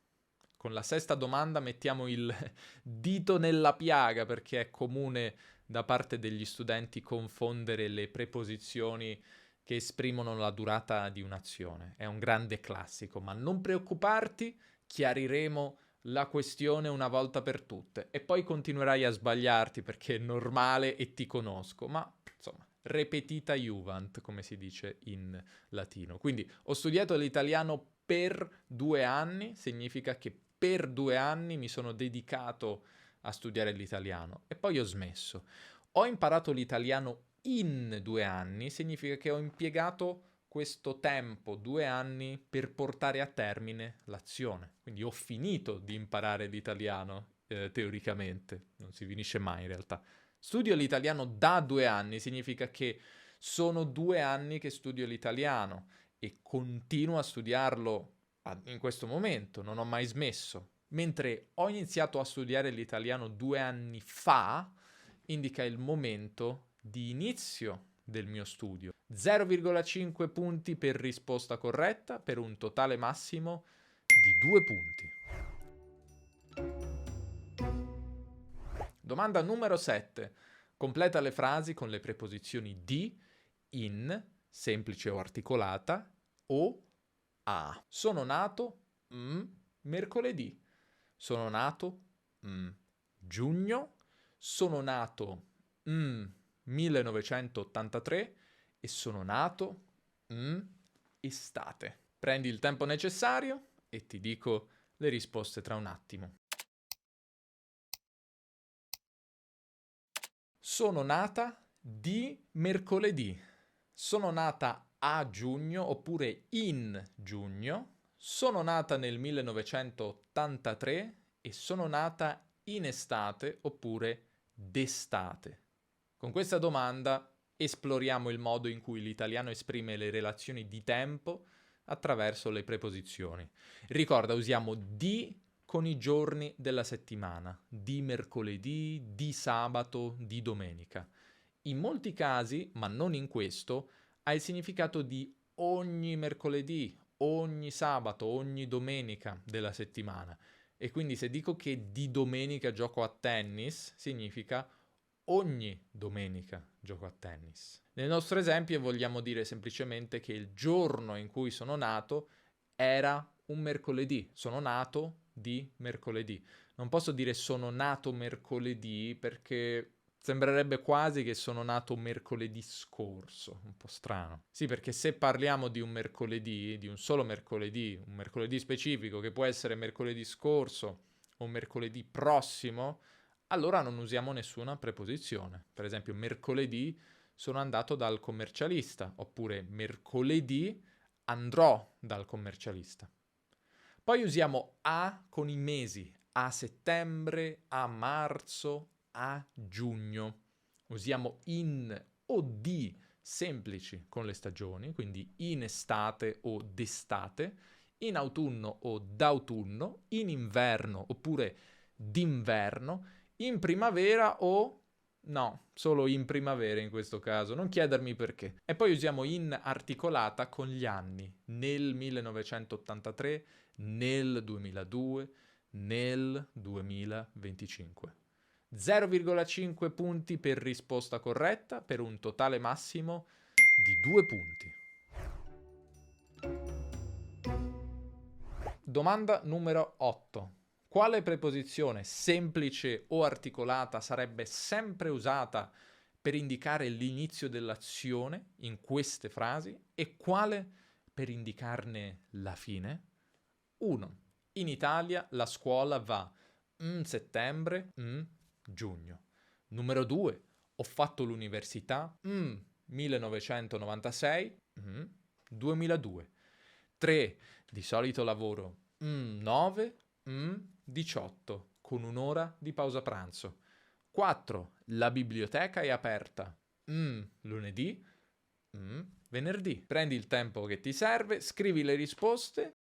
Con la sesta domanda mettiamo il dito nella piaga perché è comune da parte degli studenti confondere le preposizioni che esprimono la durata di un'azione. È un grande classico, ma non preoccuparti, chiariremo la questione una volta per tutte e poi continuerai a sbagliarti perché è normale e ti conosco, ma insomma repetita iuvant, come si dice in latino. Quindi ho studiato l'italiano per 2 anni, significa che per 2 anni mi sono dedicato a studiare l'italiano e poi ho smesso. Ho imparato l'italiano in 2 anni, significa che ho impiegato questo tempo, 2 anni, per portare a termine l'azione. Quindi ho finito di imparare l'italiano, teoricamente, non si finisce mai in realtà. Studio l'italiano da 2 anni, significa che sono 2 anni che studio l'italiano e continuo a studiarlo in questo momento, non ho mai smesso. Mentre ho iniziato a studiare l'italiano 2 anni fa, indica il momento di inizio del mio studio. 0,5 punti per risposta corretta, per un totale massimo di 2 punti. Domanda numero 7. Completa le frasi con le preposizioni di, in, semplice o articolata, o a. Sono nato mercoledì. Sono nato giugno. Sono nato 1983 e sono nato estate. Prendi il tempo necessario e ti dico le risposte tra un attimo. Sono nata di mercoledì. Sono nata a giugno oppure in giugno. Sono nata nel 1983 e sono nata in estate oppure d'estate. Con questa domanda esploriamo il modo in cui l'italiano esprime le relazioni di tempo attraverso le preposizioni. Ricorda, usiamo di con i giorni della settimana, di mercoledì, di sabato, di domenica. In molti casi, ma non in questo, ha il significato di ogni mercoledì, ogni sabato, ogni domenica della settimana. E quindi se dico che di domenica gioco a tennis, significa ogni domenica gioco a tennis. Nel nostro esempio vogliamo dire semplicemente che il giorno in cui sono nato era un mercoledì. Sono nato di mercoledì. Non posso dire sono nato mercoledì perché sembrerebbe quasi che sono nato mercoledì scorso, un po' strano. Sì, perché se parliamo di un mercoledì, di un solo mercoledì, un mercoledì specifico che può essere mercoledì scorso o mercoledì prossimo, allora non usiamo nessuna preposizione. Per esempio, mercoledì sono andato dal commercialista, oppure mercoledì andrò dal commercialista. Poi usiamo a con i mesi, a settembre, a marzo, a giugno. Usiamo in o di semplici con le stagioni, quindi in estate o d'estate, in autunno o d'autunno, in inverno oppure d'inverno, in primavera o no, solo in primavera in questo caso, non chiedermi perché. E poi usiamo in articolata con gli anni, nel 1983, nel 2002, nel 2025. 0,5 punti per risposta corretta, per un totale massimo di 2 punti. Domanda numero 8. Quale preposizione semplice o articolata sarebbe sempre usata per indicare l'inizio dell'azione in queste frasi e quale per indicarne la fine? 1. In Italia la scuola va settembre, giugno. Numero 2. Ho fatto l'università 1996, 2002. 3. Di solito lavoro 9, 18, con un'ora di pausa pranzo. 4. La biblioteca è aperta lunedì, venerdì. Prendi il tempo che ti serve, scrivi le risposte.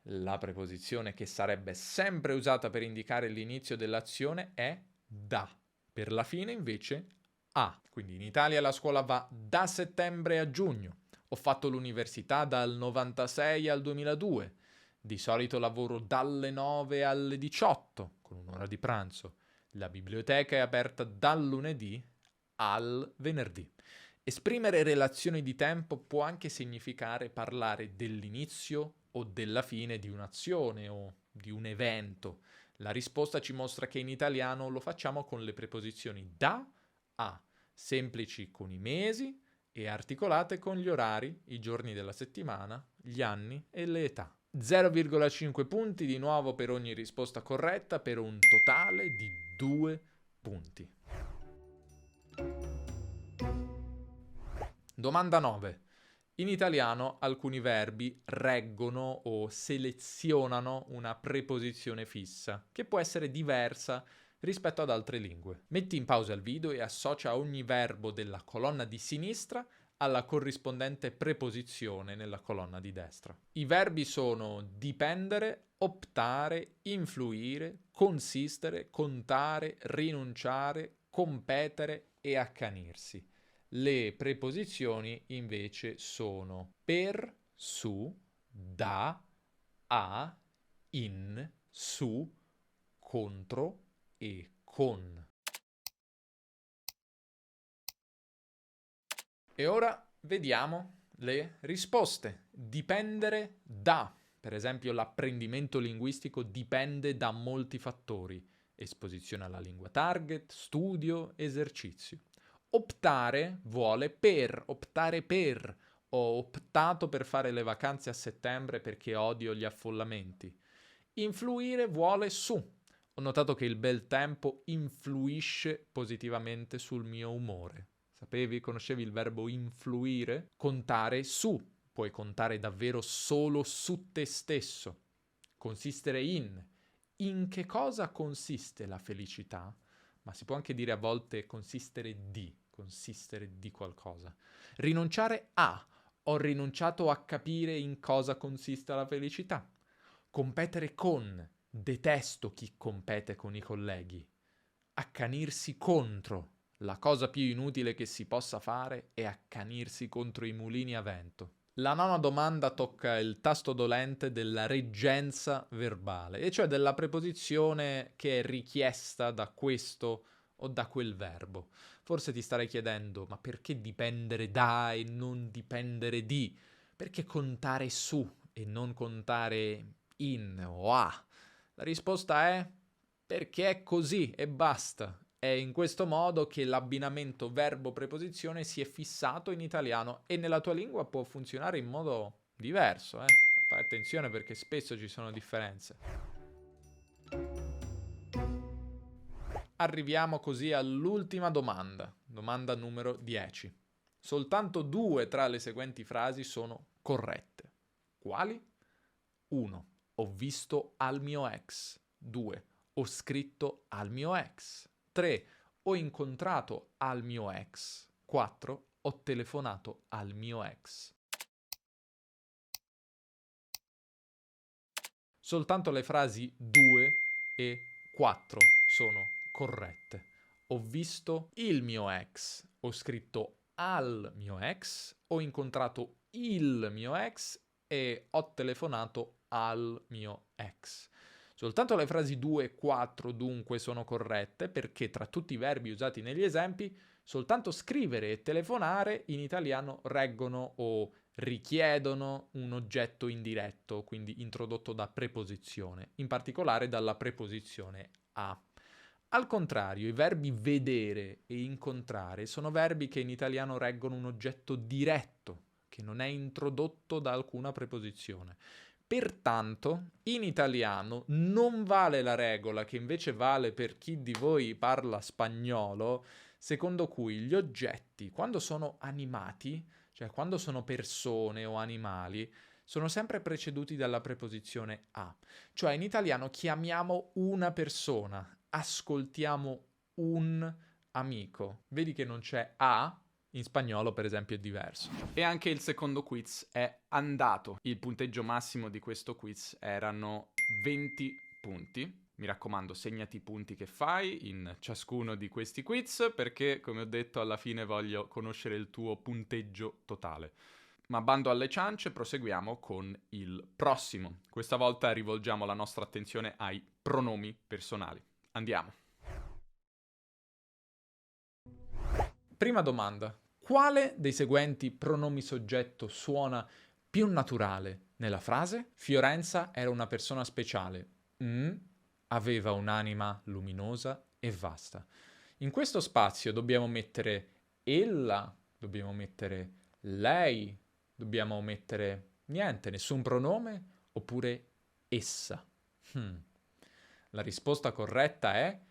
La preposizione che sarebbe sempre usata per indicare l'inizio dell'azione è da. Per la fine invece a. Quindi in Italia la scuola va da settembre a giugno. Ho fatto l'università dal 96 al 2002. Di solito lavoro dalle 9 alle 18, con un'ora di pranzo. La biblioteca è aperta dal lunedì al venerdì. Esprimere relazioni di tempo può anche significare parlare dell'inizio o della fine di un'azione o di un evento. La risposta ci mostra che in italiano lo facciamo con le preposizioni da, a, semplici con i mesi e articolate con gli orari, i giorni della settimana, gli anni e le età. 0,5 punti di nuovo per ogni risposta corretta, per un totale di 2 punti. Domanda 9. In italiano alcuni verbi reggono o selezionano una preposizione fissa, che può essere diversa rispetto ad altre lingue. Metti in pausa il video e associa ogni verbo della colonna di sinistra alla corrispondente preposizione nella colonna di destra. I verbi sono dipendere, optare, influire, consistere, contare, rinunciare, competere e accanirsi. Le preposizioni invece sono per, su, da, a, in, su, contro e con. E ora vediamo le risposte. Dipendere da. Per esempio, l'apprendimento linguistico dipende da molti fattori: esposizione alla lingua target, studio, esercizio. Optare vuole per, optare per. Ho optato per fare le vacanze a settembre perché odio gli affollamenti. Influire vuole su. Ho notato che il bel tempo influisce positivamente sul mio umore. Sapevi? Conoscevi il verbo influire? Contare su. Puoi contare davvero solo su te stesso. Consistere in. In che cosa consiste la felicità? Ma si può anche dire a volte consistere di qualcosa. Rinunciare a. Ho rinunciato a capire in cosa consiste la felicità. Competere con. Detesto chi compete con i colleghi. Accanirsi contro. La cosa più inutile che si possa fare è accanirsi contro i mulini a vento. La nona domanda tocca il tasto dolente della reggenza verbale, e cioè della preposizione che è richiesta da questo o da quel verbo. Forse ti starai chiedendo, ma perché dipendere da e non dipendere di? Perché contare su e non contare in o a? La risposta è perché è così e basta. È in questo modo che l'abbinamento verbo-preposizione si è fissato in italiano e nella tua lingua può funzionare in modo diverso. Fai attenzione perché spesso ci sono differenze. Arriviamo così all'ultima domanda, domanda numero 10. Soltanto 2 tra le seguenti frasi sono corrette. Quali? 1. Ho visto al mio ex. 2. Ho scritto al mio ex. 3. Ho incontrato al mio ex. 4. Ho telefonato al mio ex. Soltanto le frasi 2 e 4 sono corrette. Ho visto il mio ex. Ho scritto al mio ex. Ho incontrato il mio ex e ho telefonato al mio ex. Soltanto le frasi 2 e 4 dunque sono corrette perché tra tutti i verbi usati negli esempi soltanto scrivere e telefonare in italiano reggono o richiedono un oggetto indiretto, quindi introdotto da preposizione, in particolare dalla preposizione a. Al contrario, i verbi vedere e incontrare sono verbi che in italiano reggono un oggetto diretto, che non è introdotto da alcuna preposizione. Pertanto, in italiano non vale la regola che invece vale per chi di voi parla spagnolo, secondo cui gli oggetti, quando sono animati, cioè quando sono persone o animali, sono sempre preceduti dalla preposizione a. Cioè in italiano chiamiamo una persona, ascoltiamo un amico. Vedi che non c'è a? In spagnolo, per esempio, è diverso.
E anche il secondo quiz è andato. Il punteggio massimo di questo quiz erano 20 punti. Mi raccomando, segnati i punti che fai in ciascuno di questi quiz perché, come ho detto, alla fine voglio conoscere il tuo punteggio totale. Ma bando alle ciance, proseguiamo con il prossimo. Questa volta rivolgiamo la nostra attenzione ai pronomi personali. Andiamo.
Prima domanda. Quale dei seguenti pronomi soggetto suona più naturale nella frase? Fiorenza era una persona speciale. aveva un'anima luminosa e vasta. In questo spazio dobbiamo mettere ella, dobbiamo mettere lei, dobbiamo mettere niente, nessun pronome, oppure essa. La risposta corretta è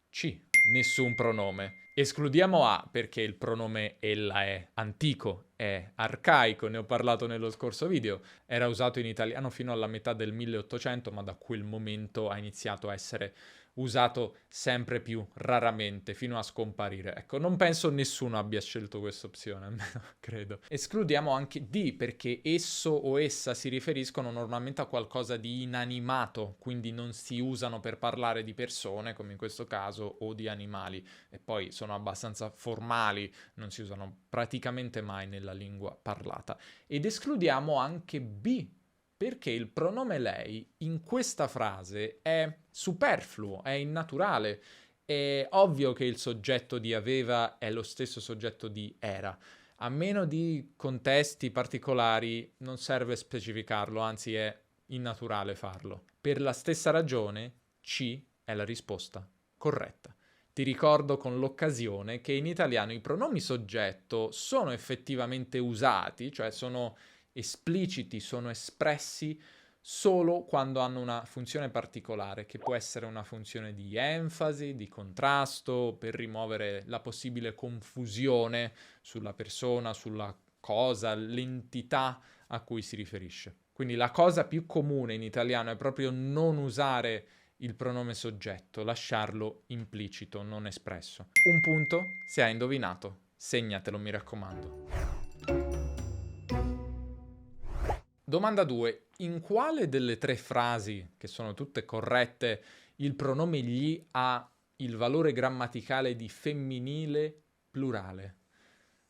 C, nessun pronome. Escludiamo A perché il pronome ella è antico, è arcaico, ne ho parlato nello scorso video, era usato in italiano fino alla metà del 1800, ma da quel momento ha iniziato a essere usato sempre più raramente, fino a scomparire. Ecco, non penso nessuno abbia scelto questa opzione, almeno credo. Escludiamo anche D, perché esso o essa si riferiscono normalmente a qualcosa di inanimato, quindi non si usano per parlare di persone, come in questo caso, o di animali, e poi sono abbastanza formali, non si usano praticamente mai nella lingua parlata. Ed escludiamo anche B, perché il pronome lei in questa frase è superfluo, è innaturale. È ovvio che il soggetto di aveva è lo stesso soggetto di era. A meno di contesti particolari non serve specificarlo, anzi è innaturale farlo. Per la stessa ragione, C è la risposta corretta. Ti ricordo con l'occasione che in italiano i pronomi soggetto sono effettivamente usati, cioè sono espliciti, sono espressi solo quando hanno una funzione particolare, che può essere una funzione di enfasi, di contrasto, per rimuovere la possibile confusione sulla persona, sulla cosa, l'entità a cui si riferisce. Quindi la cosa più comune in italiano è proprio non usare il pronome soggetto, lasciarlo implicito, non espresso. Un punto se hai indovinato, segnatelo, mi raccomando. Domanda 2. In quale delle tre frasi, che sono tutte corrette, il pronome gli ha il valore grammaticale di femminile plurale?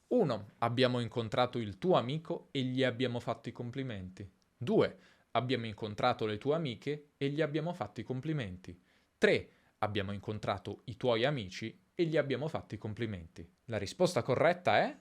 1. Abbiamo incontrato il tuo amico e gli abbiamo fatto i complimenti. 2. Abbiamo incontrato le tue amiche e gli abbiamo fatto i complimenti. 3. Abbiamo incontrato i tuoi amici e gli abbiamo fatto i complimenti. La risposta corretta è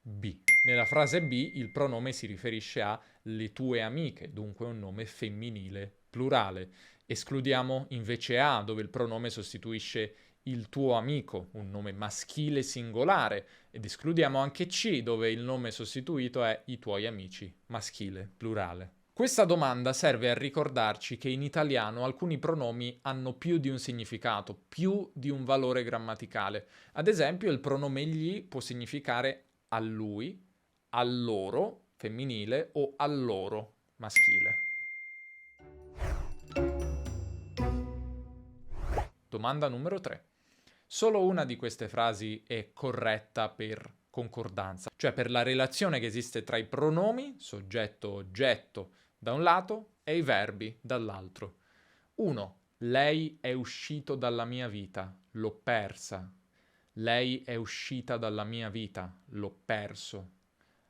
B. Nella frase B il pronome si riferisce a le tue amiche, dunque un nome femminile plurale. Escludiamo invece A, dove il pronome sostituisce il tuo amico, un nome maschile singolare, ed escludiamo anche C, dove il nome sostituito è i tuoi amici, maschile plurale. Questa domanda serve a ricordarci che in italiano alcuni pronomi hanno più di un significato, più di un valore grammaticale. Ad esempio, il pronome gli può significare a lui, a loro, femminile, o a loro, maschile. Domanda numero 3. Solo una di queste frasi è corretta per concordanza, cioè per la relazione che esiste tra i pronomi, soggetto-oggetto, da un lato, e i verbi dall'altro. 1. Lei è uscito dalla mia vita, l'ho persa. Lei è uscita dalla mia vita, l'ho perso.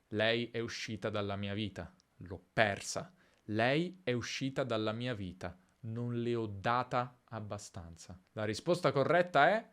Lei è uscita dalla mia vita, l'ho persa. Lei è uscita dalla mia vita, non le ho data abbastanza. La risposta corretta è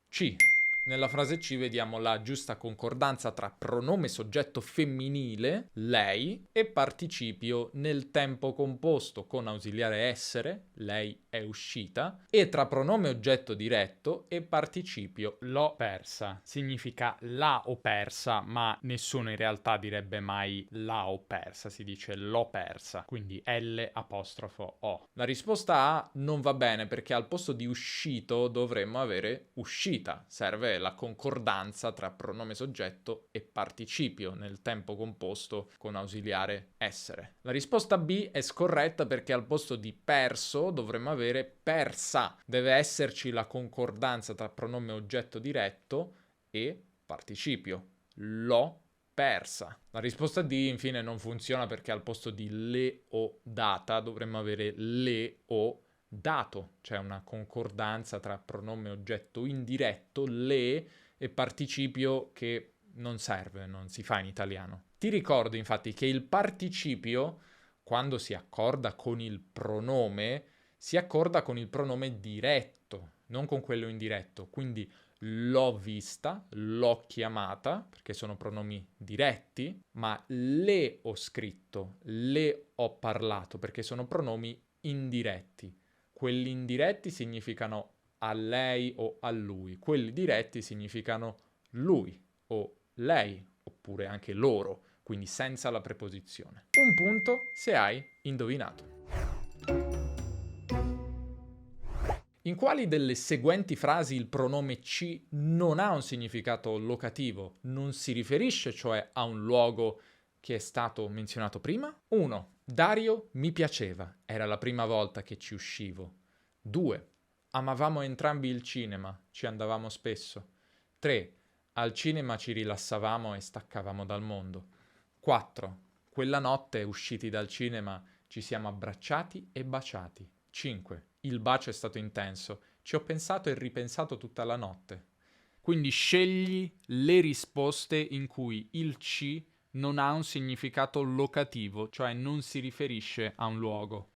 C. Nella frase C vediamo la giusta concordanza tra pronome soggetto femminile, lei, e participio nel tempo composto con ausiliare essere, lei è uscita, e tra pronome oggetto diretto e participio l'ho persa. Significa la ho persa, ma nessuno in realtà direbbe mai la ho persa, si dice l'ho persa, quindi L''O. La risposta A non va bene perché al posto di uscito dovremmo avere uscita. Serve la concordanza tra pronome soggetto e participio nel tempo composto con ausiliare essere. La risposta B è scorretta perché al posto di perso dovremmo avere persa. Deve esserci la concordanza tra pronome oggetto diretto e participio. L'ho persa. La risposta D infine non funziona perché al posto di le o data dovremmo avere le o dato, c'è una concordanza tra pronome oggetto indiretto, le, e participio che non serve, non si fa in italiano. Ti ricordo infatti che il participio, quando si accorda con il pronome, si accorda con il pronome diretto, non con quello indiretto. Quindi l'ho vista, l'ho chiamata, perché sono pronomi diretti, ma le ho scritto, le ho parlato, perché sono pronomi indiretti. Quelli indiretti significano a lei o a lui, quelli diretti significano lui o lei, oppure anche loro, quindi senza la preposizione. Un punto se hai indovinato. In quali delle seguenti frasi il pronome ci non ha un significato locativo, non si riferisce cioè a un luogo che è stato menzionato prima? 1. Dario mi piaceva, era la prima volta che ci uscivo. 2. Amavamo entrambi il cinema, ci andavamo spesso. 3. Al cinema ci rilassavamo e staccavamo dal mondo. 4. Quella notte, usciti dal cinema, ci siamo abbracciati e baciati. 5. Il bacio è stato intenso. Ci ho pensato e ripensato tutta la notte.
Quindi scegli le risposte in cui il ci non ha un significato locativo, cioè non si riferisce a un luogo.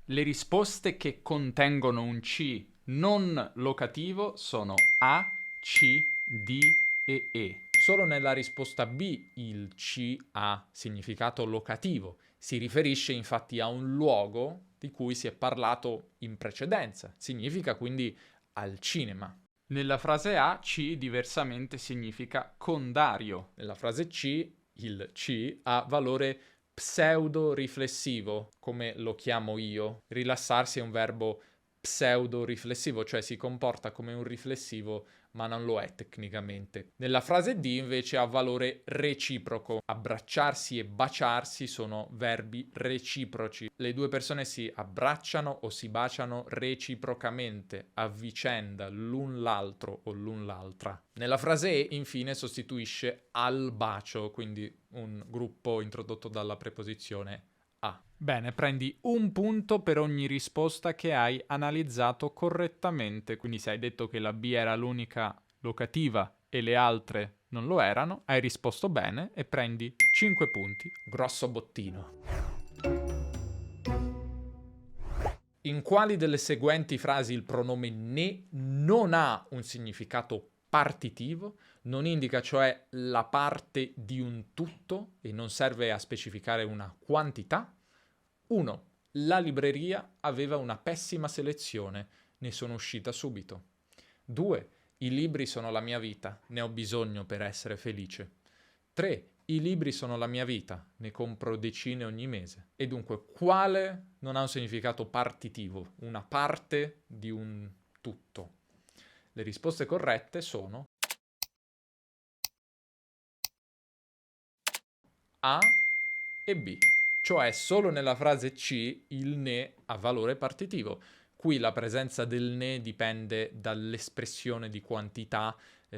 Le risposte che contengono un ci non locativo sono A, C, D e E.
Solo nella risposta B il ci ha significato locativo. Si riferisce infatti a un luogo di cui si è parlato in precedenza. Significa quindi al cinema.
Nella frase A, ci diversamente significa con Dario.
Nella frase C, il ci ha valore pseudo-riflessivo, come lo chiamo io. Rilassarsi è un verbo pseudo-riflessivo, cioè si comporta come un riflessivo, ma non lo è tecnicamente. Nella frase D invece ha valore reciproco. Abbracciarsi e baciarsi sono verbi reciproci. Le due persone si abbracciano o si baciano reciprocamente, a vicenda, l'un l'altro o l'un l'altra. Nella frase E, infine, sostituisce al bacio, quindi un gruppo introdotto dalla preposizione a.
Bene, prendi un punto per ogni risposta che hai analizzato correttamente. Quindi se hai detto che la B era l'unica locativa e le altre non lo erano, hai risposto bene e prendi 5 punti.
Grosso bottino. In quali delle seguenti frasi il pronome ne non ha un significato partitivo, non indica cioè la parte di un tutto e non serve a specificare una quantità? 1. La libreria aveva una pessima selezione, ne sono uscita subito. 2. I libri sono la mia vita, ne ho bisogno per essere felice. 3. I libri sono la mia vita, ne compro decine ogni mese. E dunque, quale non ha un significato partitivo, una parte di un tutto? Le risposte corrette sono A e B. Cioè solo nella frase C il ne ha valore partitivo. Qui la presenza del ne dipende dall'espressione di quantità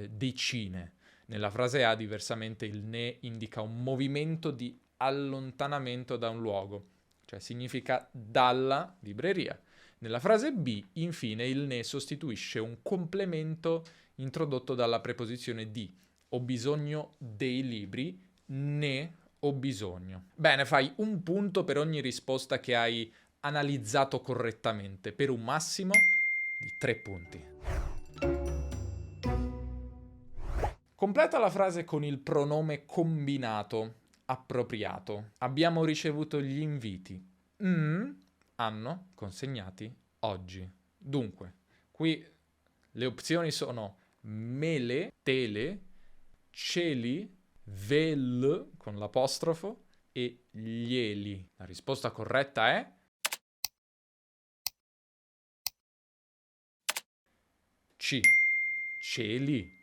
decine. Nella frase A diversamente il ne indica un movimento di allontanamento da un luogo, cioè significa dalla libreria. Nella frase B infine il ne sostituisce un complemento introdotto dalla preposizione di. Ho bisogno dei libri, ne ho bisogno. Bene, fai un punto per ogni risposta che hai analizzato correttamente, per un massimo di 3 punti. Completa la frase con il pronome combinato appropriato. Abbiamo ricevuto gli inviti. Hanno consegnati oggi. Dunque, qui le opzioni sono mele, tele, celi, vel con l'apostrofo e glieli. La risposta corretta è C. Celi.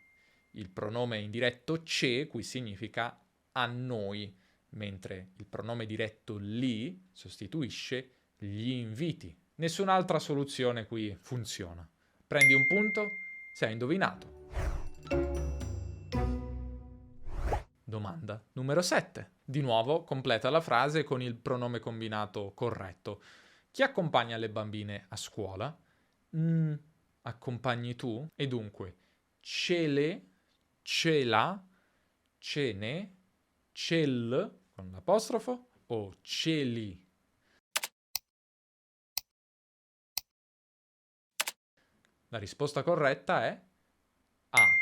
Il pronome indiretto ce qui significa a noi, mentre il pronome diretto li sostituisce gli inviti. Nessun'altra soluzione qui funziona. Prendi un punto se hai indovinato. Domanda numero 7. Di nuovo completa la frase con il pronome combinato corretto. Chi accompagna le bambine a scuola? Accompagni tu? E dunque, cele, cela, cene, cel con l'apostrofo o celi? La risposta corretta è A.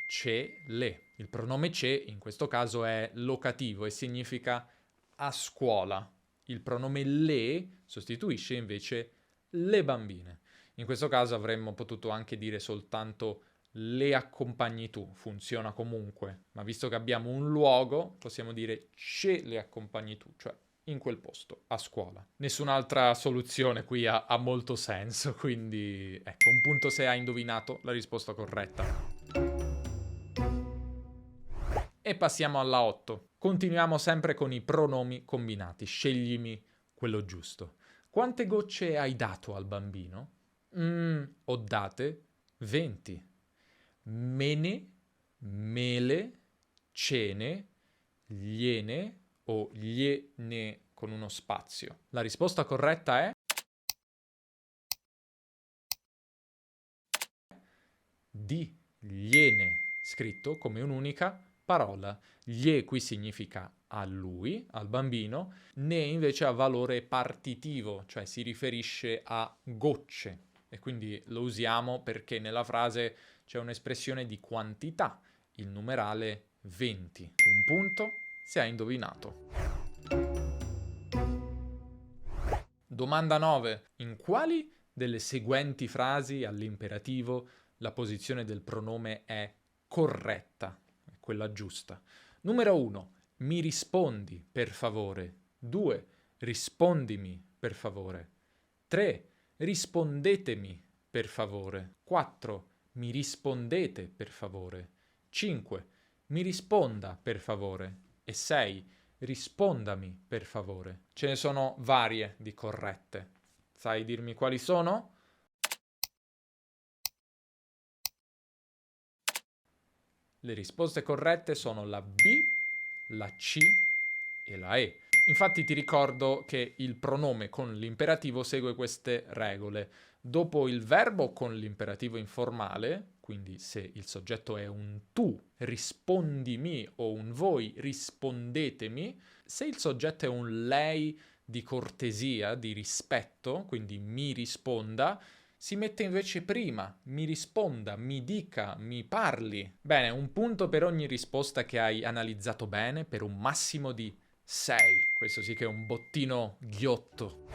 Ce, le. Il pronome ce in questo caso è locativo e significa a scuola. Il pronome le sostituisce invece le bambine. In questo caso avremmo potuto anche dire soltanto le accompagni tu, funziona comunque, ma visto che abbiamo un luogo possiamo dire ce le accompagni tu, cioè in quel posto, a scuola. Nessun'altra soluzione qui ha molto senso, quindi ecco, un punto se hai indovinato la risposta corretta. E passiamo alla 8. Continuiamo sempre con i pronomi combinati. Sceglimi quello giusto. Quante gocce hai dato al bambino? Ho date 20. Mene, mele, cene, gliene o gliene con uno spazio. La risposta corretta è di gliene, scritto come un'unica parola. Glie qui significa a lui, al bambino, ne invece ha valore partitivo, cioè si riferisce a gocce. E quindi lo usiamo perché nella frase c'è un'espressione di quantità, il numerale 20. Un punto se hai indovinato. Domanda 9. In quali delle seguenti frasi all'imperativo la posizione del pronome è corretta, è quella giusta? Numero 1. Mi rispondi, per favore. 2. Rispondimi, per favore. 3. Rispondetemi, per favore. 4. Mi rispondete, per favore. 5. Mi risponda, per favore. E 6. Rispondami, per favore. Ce ne sono varie di corrette. Sai dirmi quali sono? Le risposte corrette sono la B, la C e la E. Infatti ti ricordo che il pronome con l'imperativo segue queste regole. Dopo il verbo con l'imperativo informale, quindi se il soggetto è un tu, rispondimi, o un voi, rispondetemi, se il soggetto è un lei di cortesia, di rispetto, quindi mi risponda, si mette invece prima, mi risponda, mi dica, mi parli. Bene, un punto per ogni risposta che hai analizzato bene, per un massimo di 6. Questo sì che è un bottino ghiotto.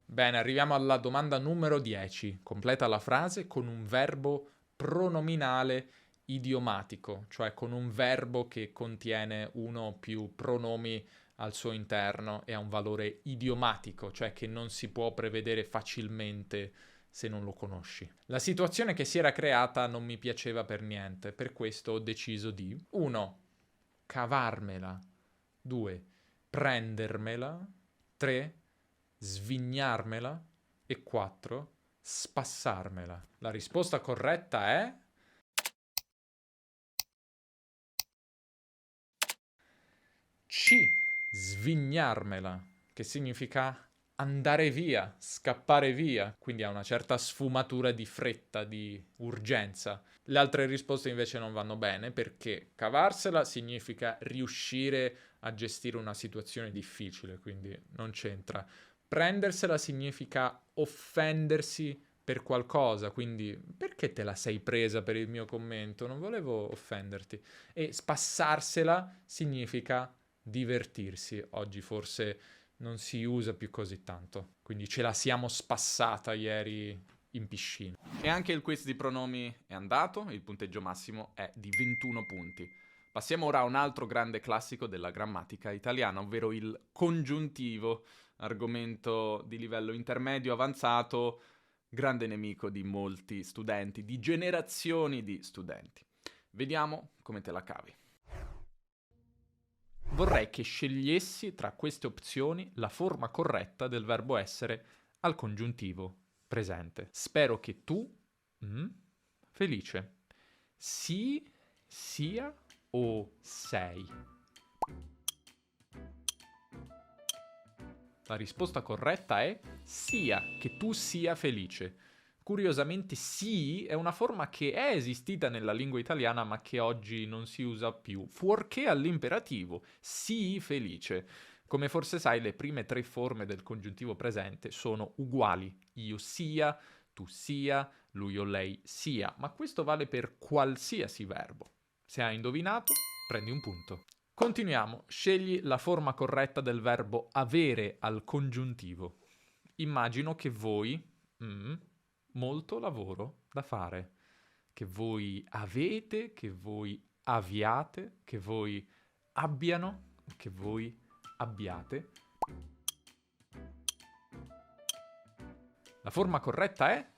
Bene, arriviamo alla domanda numero 10. Completa la frase con un verbo pronominale idiomatico, cioè con un verbo che contiene uno o più pronomi al suo interno e ha un valore idiomatico, cioè che non si può prevedere facilmente se non lo conosci. La situazione che si era creata non mi piaceva per niente, per questo ho deciso di 1. Cavarmela, 2. Prendermela, 3. Svignarmela e 4. Spassarmela. La risposta corretta è C. Svignarmela, che significa andare via, scappare via, quindi ha una certa sfumatura di fretta, di urgenza. Le altre risposte invece non vanno bene perché cavarsela significa riuscire a gestire una situazione difficile, quindi non c'entra. Prendersela significa offendersi per qualcosa, quindi perché te la sei presa per il mio commento? Non volevo offenderti. E spassarsela significa divertirsi. Oggi forse non si usa più così tanto, quindi ce la siamo spassata ieri in piscina.
E anche il quiz di pronomi è andato, il punteggio massimo è di 21 punti. Passiamo ora a un altro grande classico della grammatica italiana, ovvero il congiuntivo, argomento di livello intermedio avanzato, grande nemico di molti studenti, di generazioni di studenti. Vediamo come te la cavi. Vorrei che scegliessi tra queste opzioni la forma corretta del verbo essere al congiuntivo presente. Spero che tu, felice, sii, sia o sei. La risposta corretta è sia, che tu sia felice. Curiosamente sii è una forma che è esistita nella lingua italiana ma che oggi non si usa più, fuorché all'imperativo, sii felice.
Come forse sai, le prime 3 forme del congiuntivo presente sono uguali. Io sia, tu sia, lui o lei sia, ma questo vale per qualsiasi verbo. Se hai indovinato, prendi un punto. Continuiamo. Scegli la forma corretta del verbo avere al congiuntivo. Immagino che voi molto lavoro da fare, che voi avete, che voi abbiate, che voi abbiano, che voi abbiate. La forma corretta è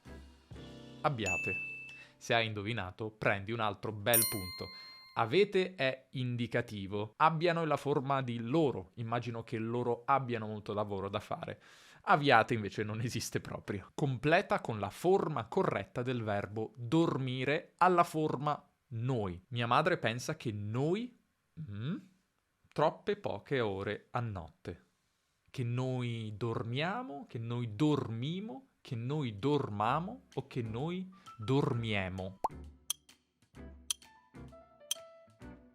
abbiate. Se hai indovinato, prendi un altro bel punto. Avete è indicativo, abbiano è la forma di loro, immagino che loro abbiano molto lavoro da fare. Abbiate invece non esiste proprio. Completa con la forma corretta del verbo dormire alla forma noi. Mia madre pensa che noi troppe poche ore a notte. Che noi dormiamo, che noi dormimo, che noi dormamo o che noi dormiemo.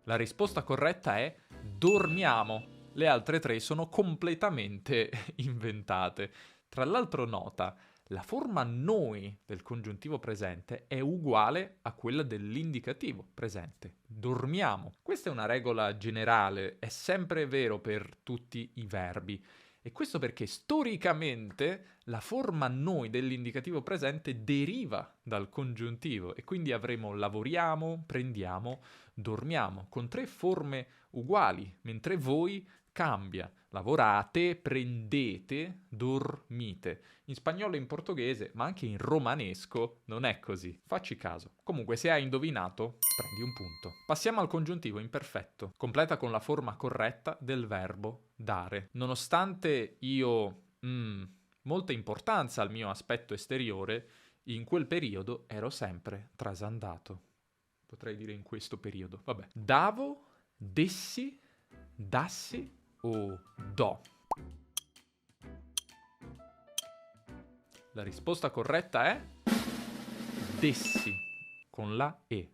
La risposta corretta è dormiamo. Le altre 3 sono completamente inventate. Tra l'altro nota, la forma noi del congiuntivo presente è uguale a quella dell'indicativo presente. Dormiamo. Questa è una regola generale, è sempre vero per tutti i verbi. E questo perché storicamente la forma noi dell'indicativo presente deriva dal congiuntivo e quindi avremo lavoriamo, prendiamo, dormiamo, con 3 forme uguali, mentre voi cambia. Lavorate, prendete, dormite. In spagnolo e in portoghese, ma anche in romanesco, non è così. Facci caso. Comunque, se hai indovinato, prendi un punto. Passiamo al congiuntivo imperfetto. Completa con la forma corretta del verbo dare. Nonostante io molta importanza al mio aspetto esteriore, in quel periodo ero sempre trasandato. Potrei dire in questo periodo. Vabbè. Davo, dessi, dassi o do? La risposta corretta è dessi, con la E.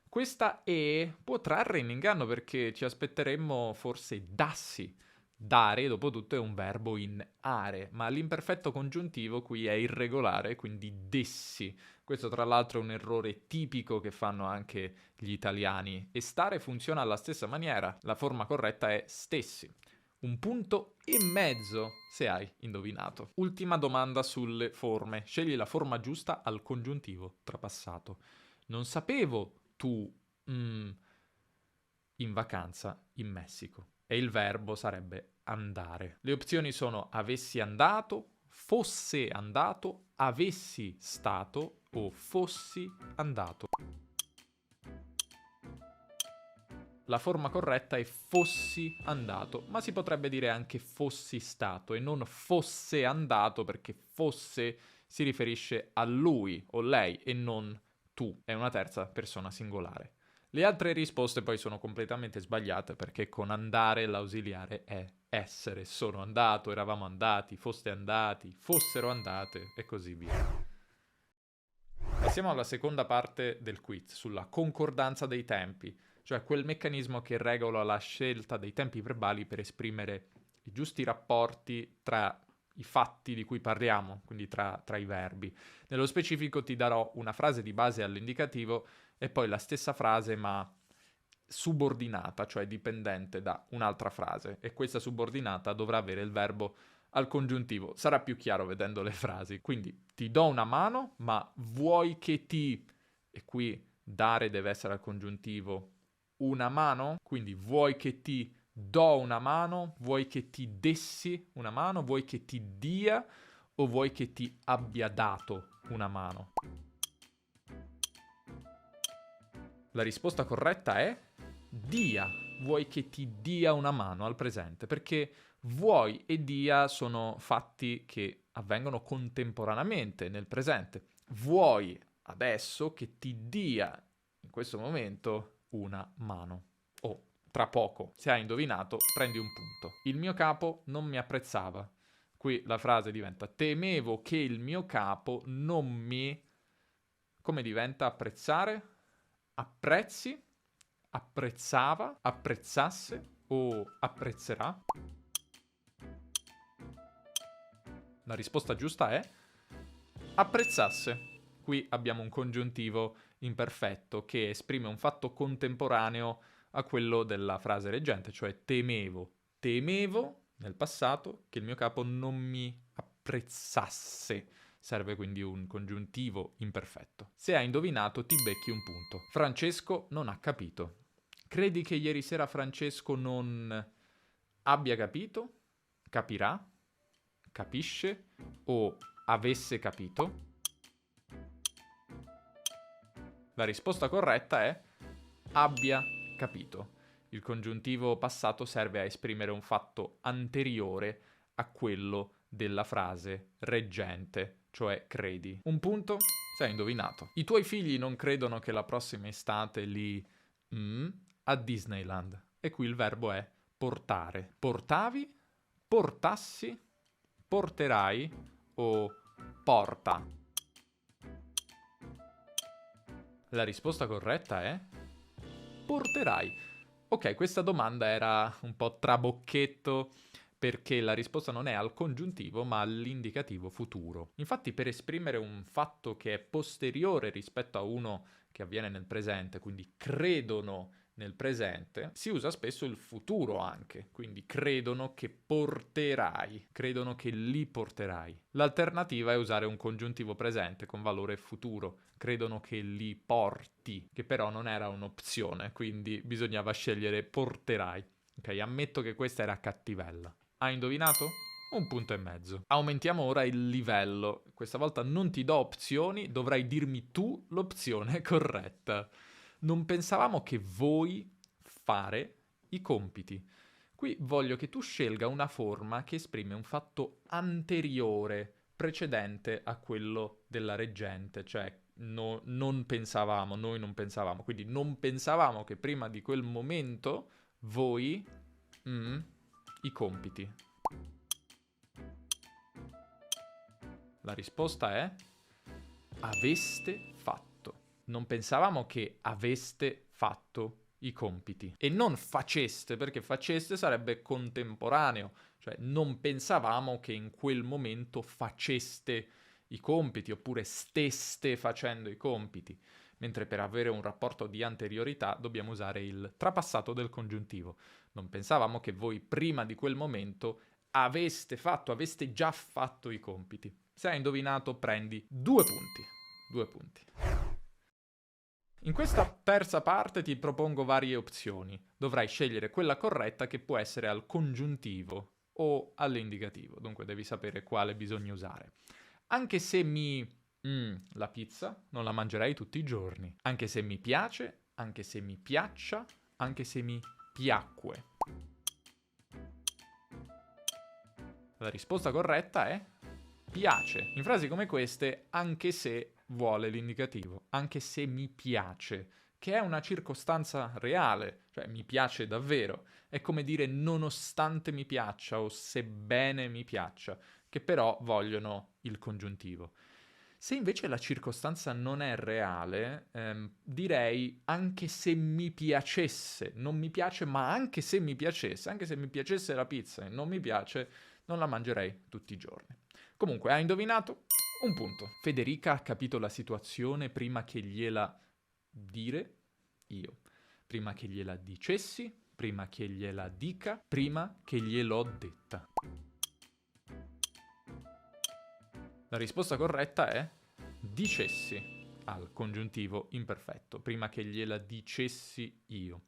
Questa E può trarre in inganno perché ci aspetteremmo forse dassi. Dare, dopo tutto, è un verbo in are, ma l'imperfetto congiuntivo qui è irregolare, quindi dessi. Questo tra l'altro è un errore tipico che fanno anche gli italiani. E stare funziona alla stessa maniera. La forma corretta è stessi. 1,5 punti se hai indovinato. Ultima domanda sulle forme. Scegli la forma giusta al congiuntivo trapassato. Non sapevo tu in vacanza in Messico. E il verbo sarebbe andare. Le opzioni sono avessi andato, fosse andato, avessi stato o fossi andato. La forma corretta è fossi andato, ma si potrebbe dire anche fossi stato e non fosse andato perché fosse si riferisce a lui o lei e non tu, è una terza persona singolare. Le altre risposte poi sono completamente sbagliate perché con andare l'ausiliare è essere. Sono andato, eravamo andati, foste andati, fossero andate e così via. Passiamo alla seconda parte del quiz, sulla concordanza dei tempi, cioè quel meccanismo che regola la scelta dei tempi verbali per esprimere i giusti rapporti tra i fatti di cui parliamo, quindi tra i verbi. Nello specifico ti darò una frase di base all'indicativo e poi la stessa frase ma subordinata, cioè dipendente da un'altra frase, e questa subordinata dovrà avere il verbo al congiuntivo. Sarà più chiaro vedendo le frasi. Quindi ti do una mano, ma vuoi che ti... E qui dare deve essere al congiuntivo una mano, quindi vuoi che ti do una mano, vuoi che ti dessi una mano, vuoi che ti dia o vuoi che ti abbia dato una mano. La risposta corretta è dia. Vuoi che ti dia una mano al presente, perché vuoi e dia sono fatti che avvengono contemporaneamente nel presente. Vuoi adesso che ti dia in questo momento una mano. O tra poco, se hai indovinato, prendi un punto. Il mio capo non mi apprezzava. Qui la frase diventa temevo che il mio capo non mi... Come diventa apprezzare? Apprezzi, apprezzava, apprezzasse o apprezzerà? La risposta giusta è apprezzasse. Qui abbiamo un congiuntivo imperfetto che esprime un fatto contemporaneo a quello della frase reggente, cioè temevo. Temevo nel passato che il mio capo non mi apprezzasse. Serve quindi un congiuntivo imperfetto. Se hai indovinato ti becchi un punto. Francesco non ha capito. Credi che ieri sera Francesco non abbia capito? Capirà? Capisce? O avesse capito? La risposta corretta è abbia capito. Il congiuntivo passato serve a esprimere un fatto anteriore a quello della frase reggente, cioè credi. Un punto? Se hai indovinato. I tuoi figli non credono che la prossima estate li a Disneyland. E qui il verbo è portare. Portavi? Portassi? Porterai? O porta? La risposta corretta è porterai. Ok, questa domanda era un po' trabocchetto perché la risposta non è al congiuntivo ma all'indicativo futuro. Infatti per esprimere un fatto che è posteriore rispetto a uno che avviene nel presente, quindi credono nel presente, si usa spesso il futuro anche, quindi credono che porterai, credono che li porterai. L'alternativa è usare un congiuntivo presente con valore futuro, credono che li porti, che però non era un'opzione, quindi bisognava scegliere porterai. Ok, ammetto che questa era cattivella. Hai indovinato? Un punto e mezzo. Aumentiamo ora il livello. Questa volta non ti do opzioni, dovrai dirmi tu l'opzione corretta. Non pensavamo che voi fare i compiti. Qui voglio che tu scelga una forma che esprime un fatto anteriore, precedente a quello della reggente, cioè non pensavamo, noi non pensavamo, quindi non pensavamo che prima di quel momento voi i compiti. La risposta è aveste fatto. Non pensavamo che aveste fatto i compiti. E non faceste, perché faceste sarebbe contemporaneo. Cioè non pensavamo che in quel momento faceste i compiti oppure steste facendo i compiti. Mentre per avere un rapporto di anteriorità dobbiamo usare il trapassato del congiuntivo. Non pensavamo che voi prima di quel momento aveste già fatto i compiti. Se hai indovinato prendi 2 punti. 2 punti. In questa terza parte ti propongo varie opzioni. Dovrai scegliere quella corretta che può essere al congiuntivo o all'indicativo, dunque devi sapere quale bisogna usare. Anche se la pizza non la mangerei tutti i giorni. Anche se mi piace, anche se mi piaccia, anche se mi piacque. La risposta corretta è piace. In frasi come queste, anche se vuole l'indicativo, anche se mi piace, che è una circostanza reale, cioè mi piace davvero. È come dire nonostante mi piaccia o sebbene mi piaccia, che però vogliono il congiuntivo. Se invece la circostanza non è reale, direi anche se mi piacesse, non mi piace, ma anche se mi piacesse la pizza e non mi piace, non la mangerei tutti i giorni. Comunque, hai indovinato? Un punto. Federica ha capito la situazione prima che gliela dire io. Prima che gliela dicessi, prima che gliela dica, prima che gliel'ho detta. La risposta corretta è dicessi al congiuntivo imperfetto, prima che gliela dicessi io.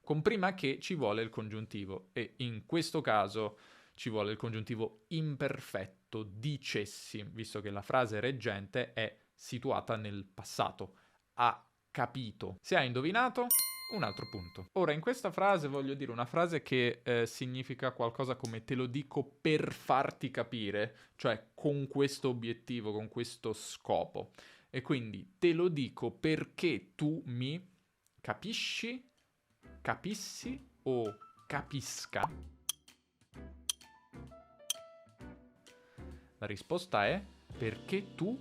Con prima che ci vuole il congiuntivo e in questo caso ci vuole il congiuntivo imperfetto, dicessi, visto che la frase reggente è situata nel passato. Ha capito. Se hai indovinato, un altro punto. Ora, in questa frase voglio dire una frase che significa qualcosa come te lo dico per farti capire, cioè con questo obiettivo, con questo scopo. E quindi te lo dico perché tu mi capisci, capissi o capisca. La risposta è perché tu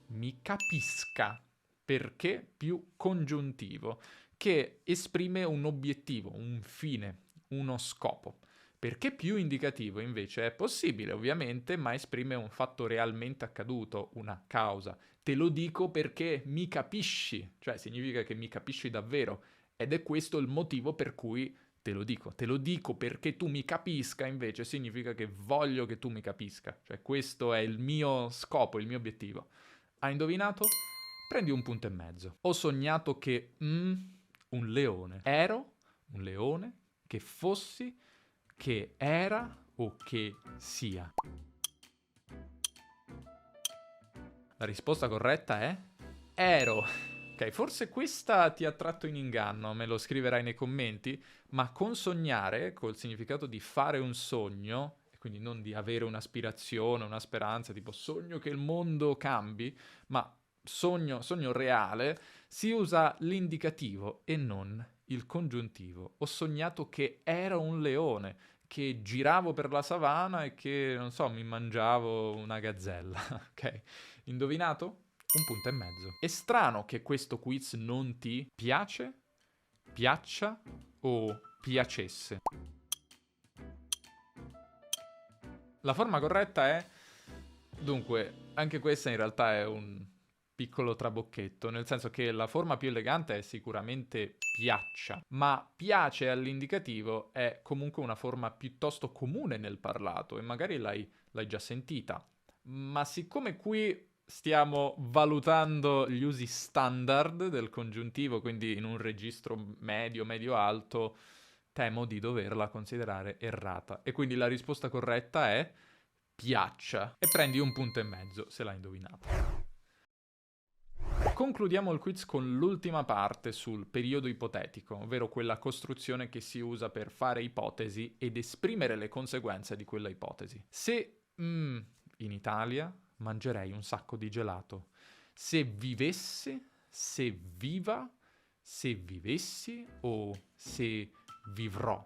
mi capisca, perché più congiuntivo, che esprime un obiettivo, un fine, uno scopo. Perché più indicativo invece è possibile, ovviamente, ma esprime un fatto realmente accaduto, una causa. Te lo dico perché mi capisci, cioè significa che mi capisci davvero, ed è questo il motivo per cui te lo dico. Te lo dico perché tu mi capisca, invece significa che voglio che tu mi capisca, cioè questo è il mio scopo, il mio obiettivo. Hai indovinato? Prendi un punto e mezzo. Ho sognato che un leone. Ero un leone, che fossi, che era o che sia. La risposta corretta è ero. Ok, forse questa ti ha tratto in inganno, me lo scriverai nei commenti, ma con sognare, col significato di fare un sogno, e quindi non di avere un'aspirazione, una speranza, tipo sogno che il mondo cambi, ma sogno reale, si usa l'indicativo e non il congiuntivo. Ho sognato che ero un leone, che giravo per la savana e che, non so, mi mangiavo una gazzella, ok? Indovinato? Un punto e mezzo. È strano che questo quiz non ti piace, piaccia o piacesse. La forma corretta è... Dunque, anche questa in realtà è un piccolo trabocchetto, nel senso che la forma più elegante è sicuramente piaccia, ma piace all'indicativo è comunque una forma piuttosto comune nel parlato e magari l'hai già sentita. Ma siccome qui stiamo valutando gli usi standard del congiuntivo, quindi in un registro medio-alto, temo di doverla considerare errata. E quindi la risposta corretta è piaccia. E prendi un punto e mezzo se l'hai indovinato. Concludiamo il quiz con l'ultima parte sul periodo ipotetico, ovvero quella costruzione che si usa per fare ipotesi ed esprimere le conseguenze di quella ipotesi. Se in Italia mangerei un sacco di gelato. Se vivesse, se viva, se vivessi o se vivrò.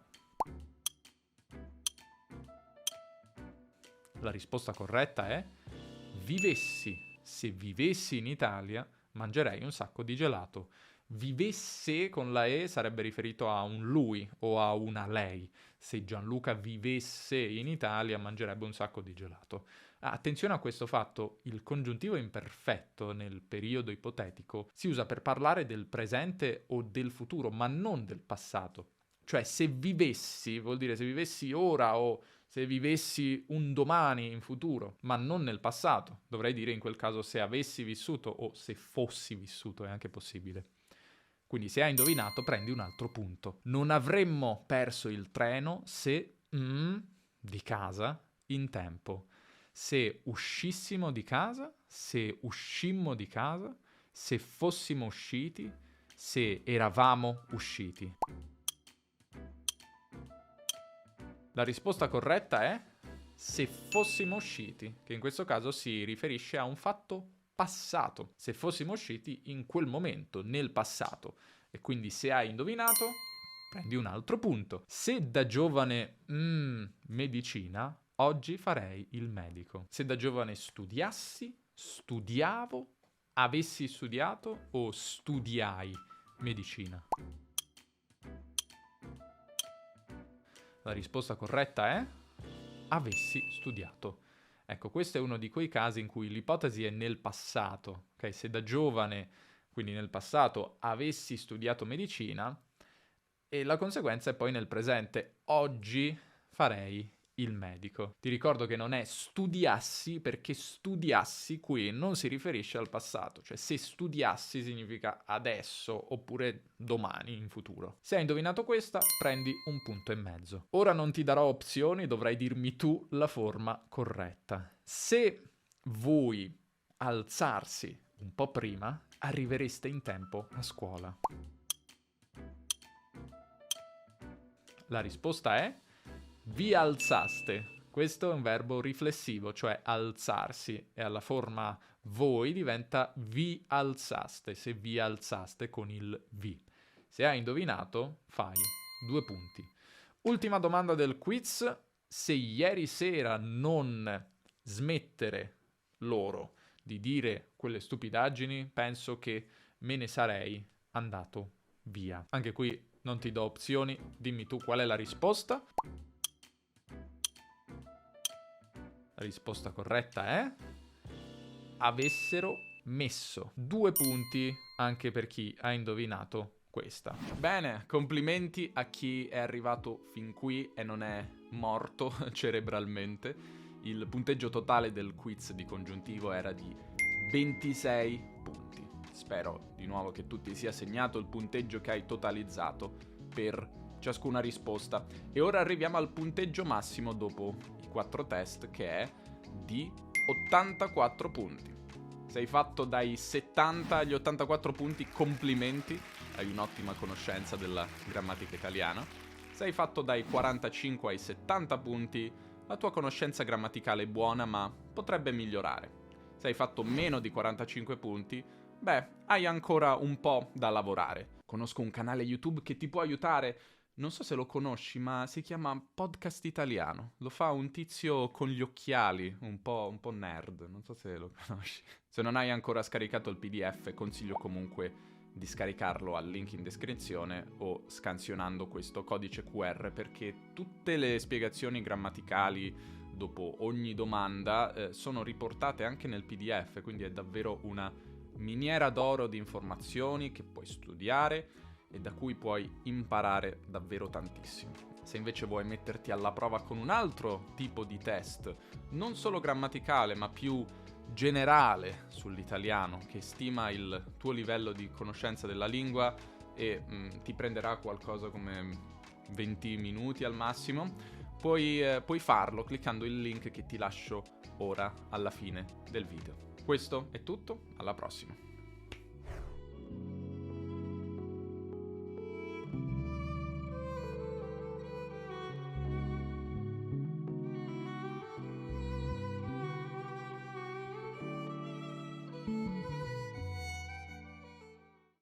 La risposta corretta è vivessi. Se vivessi in Italia mangerei un sacco di gelato. Vivesse con la E sarebbe riferito a un lui o a una lei. Se Gianluca vivesse in Italia mangerebbe un sacco di gelato. Attenzione a questo fatto, il congiuntivo imperfetto nel periodo ipotetico si usa per parlare del presente o del futuro, ma non del passato. Cioè se vivessi vuol dire se vivessi ora o se vivessi un domani in futuro, ma non nel passato. Dovrei dire in quel caso se avessi vissuto o se fossi vissuto, è anche possibile. Quindi se hai indovinato prendi un altro punto. Non avremmo perso il treno se di casa in tempo. Se uscissimo di casa, se uscimmo di casa, se fossimo usciti, se eravamo usciti. La risposta corretta è se fossimo usciti, che in questo caso si riferisce a un fatto passato. Se fossimo usciti in quel momento, nel passato. E quindi se hai indovinato, prendi un altro punto. Se da giovane, medicina, oggi farei il medico. Se da giovane studiassi, studiavo, avessi studiato o studiai medicina. La risposta corretta è avessi studiato. Ecco, questo è uno di quei casi in cui l'ipotesi è nel passato. Okay? Se da giovane, quindi nel passato, avessi studiato medicina, e la conseguenza è poi nel presente. Oggi farei il medico. Ti ricordo che non è studiassi, perché studiassi qui non si riferisce al passato, cioè se studiassi significa adesso oppure domani in futuro. Se hai indovinato questa, prendi un punto e mezzo. Ora non ti darò opzioni, dovrai dirmi tu la forma corretta. Se vuoi alzarsi un po' prima, arrivereste in tempo a scuola. La risposta è vi alzaste. Questo è un verbo riflessivo, cioè alzarsi, e alla forma voi diventa vi alzaste, se vi alzaste con il vi. Se hai indovinato, fai 2 punti. Ultima domanda del quiz. Se ieri sera non smettere loro di dire quelle stupidaggini, penso che me ne sarei andato via. Anche qui non ti do opzioni, dimmi tu qual è la risposta. La risposta corretta è... avessero messo 2 punti anche per chi ha indovinato questa.
Bene, complimenti a chi è arrivato fin qui e non è morto cerebralmente. Il punteggio totale del quiz di congiuntivo era di 26 punti. Spero di nuovo che tu ti sia segnato il punteggio che hai totalizzato per ciascuna risposta. E ora arriviamo al punteggio massimo dopo i 4 test, che è di 84 punti. Sei fatto dai 70 agli 84 punti, complimenti, hai un'ottima conoscenza della grammatica italiana. Sei fatto dai 45 ai 70 punti, la tua conoscenza grammaticale è buona ma potrebbe migliorare. Se hai fatto meno di 45 punti, beh, hai ancora un po' da lavorare. Conosco un canale YouTube che ti può aiutare. Non so se lo conosci, ma si chiama Podcast Italiano. Lo fa un tizio con gli occhiali, un po' nerd, non so se lo conosci. Se non hai ancora scaricato il PDF, consiglio comunque di scaricarlo al link in descrizione o scansionando questo codice QR, perché tutte le spiegazioni grammaticali dopo ogni domanda sono riportate anche nel PDF, quindi è davvero una miniera d'oro di informazioni che puoi studiare e da cui puoi imparare davvero tantissimo. Se invece vuoi metterti alla prova con un altro tipo di test, non solo grammaticale ma più generale sull'italiano, che stima il tuo livello di conoscenza della lingua e ti prenderà qualcosa come 20 minuti al massimo, puoi farlo cliccando il link che ti lascio ora alla fine del video. Questo è tutto, alla prossima!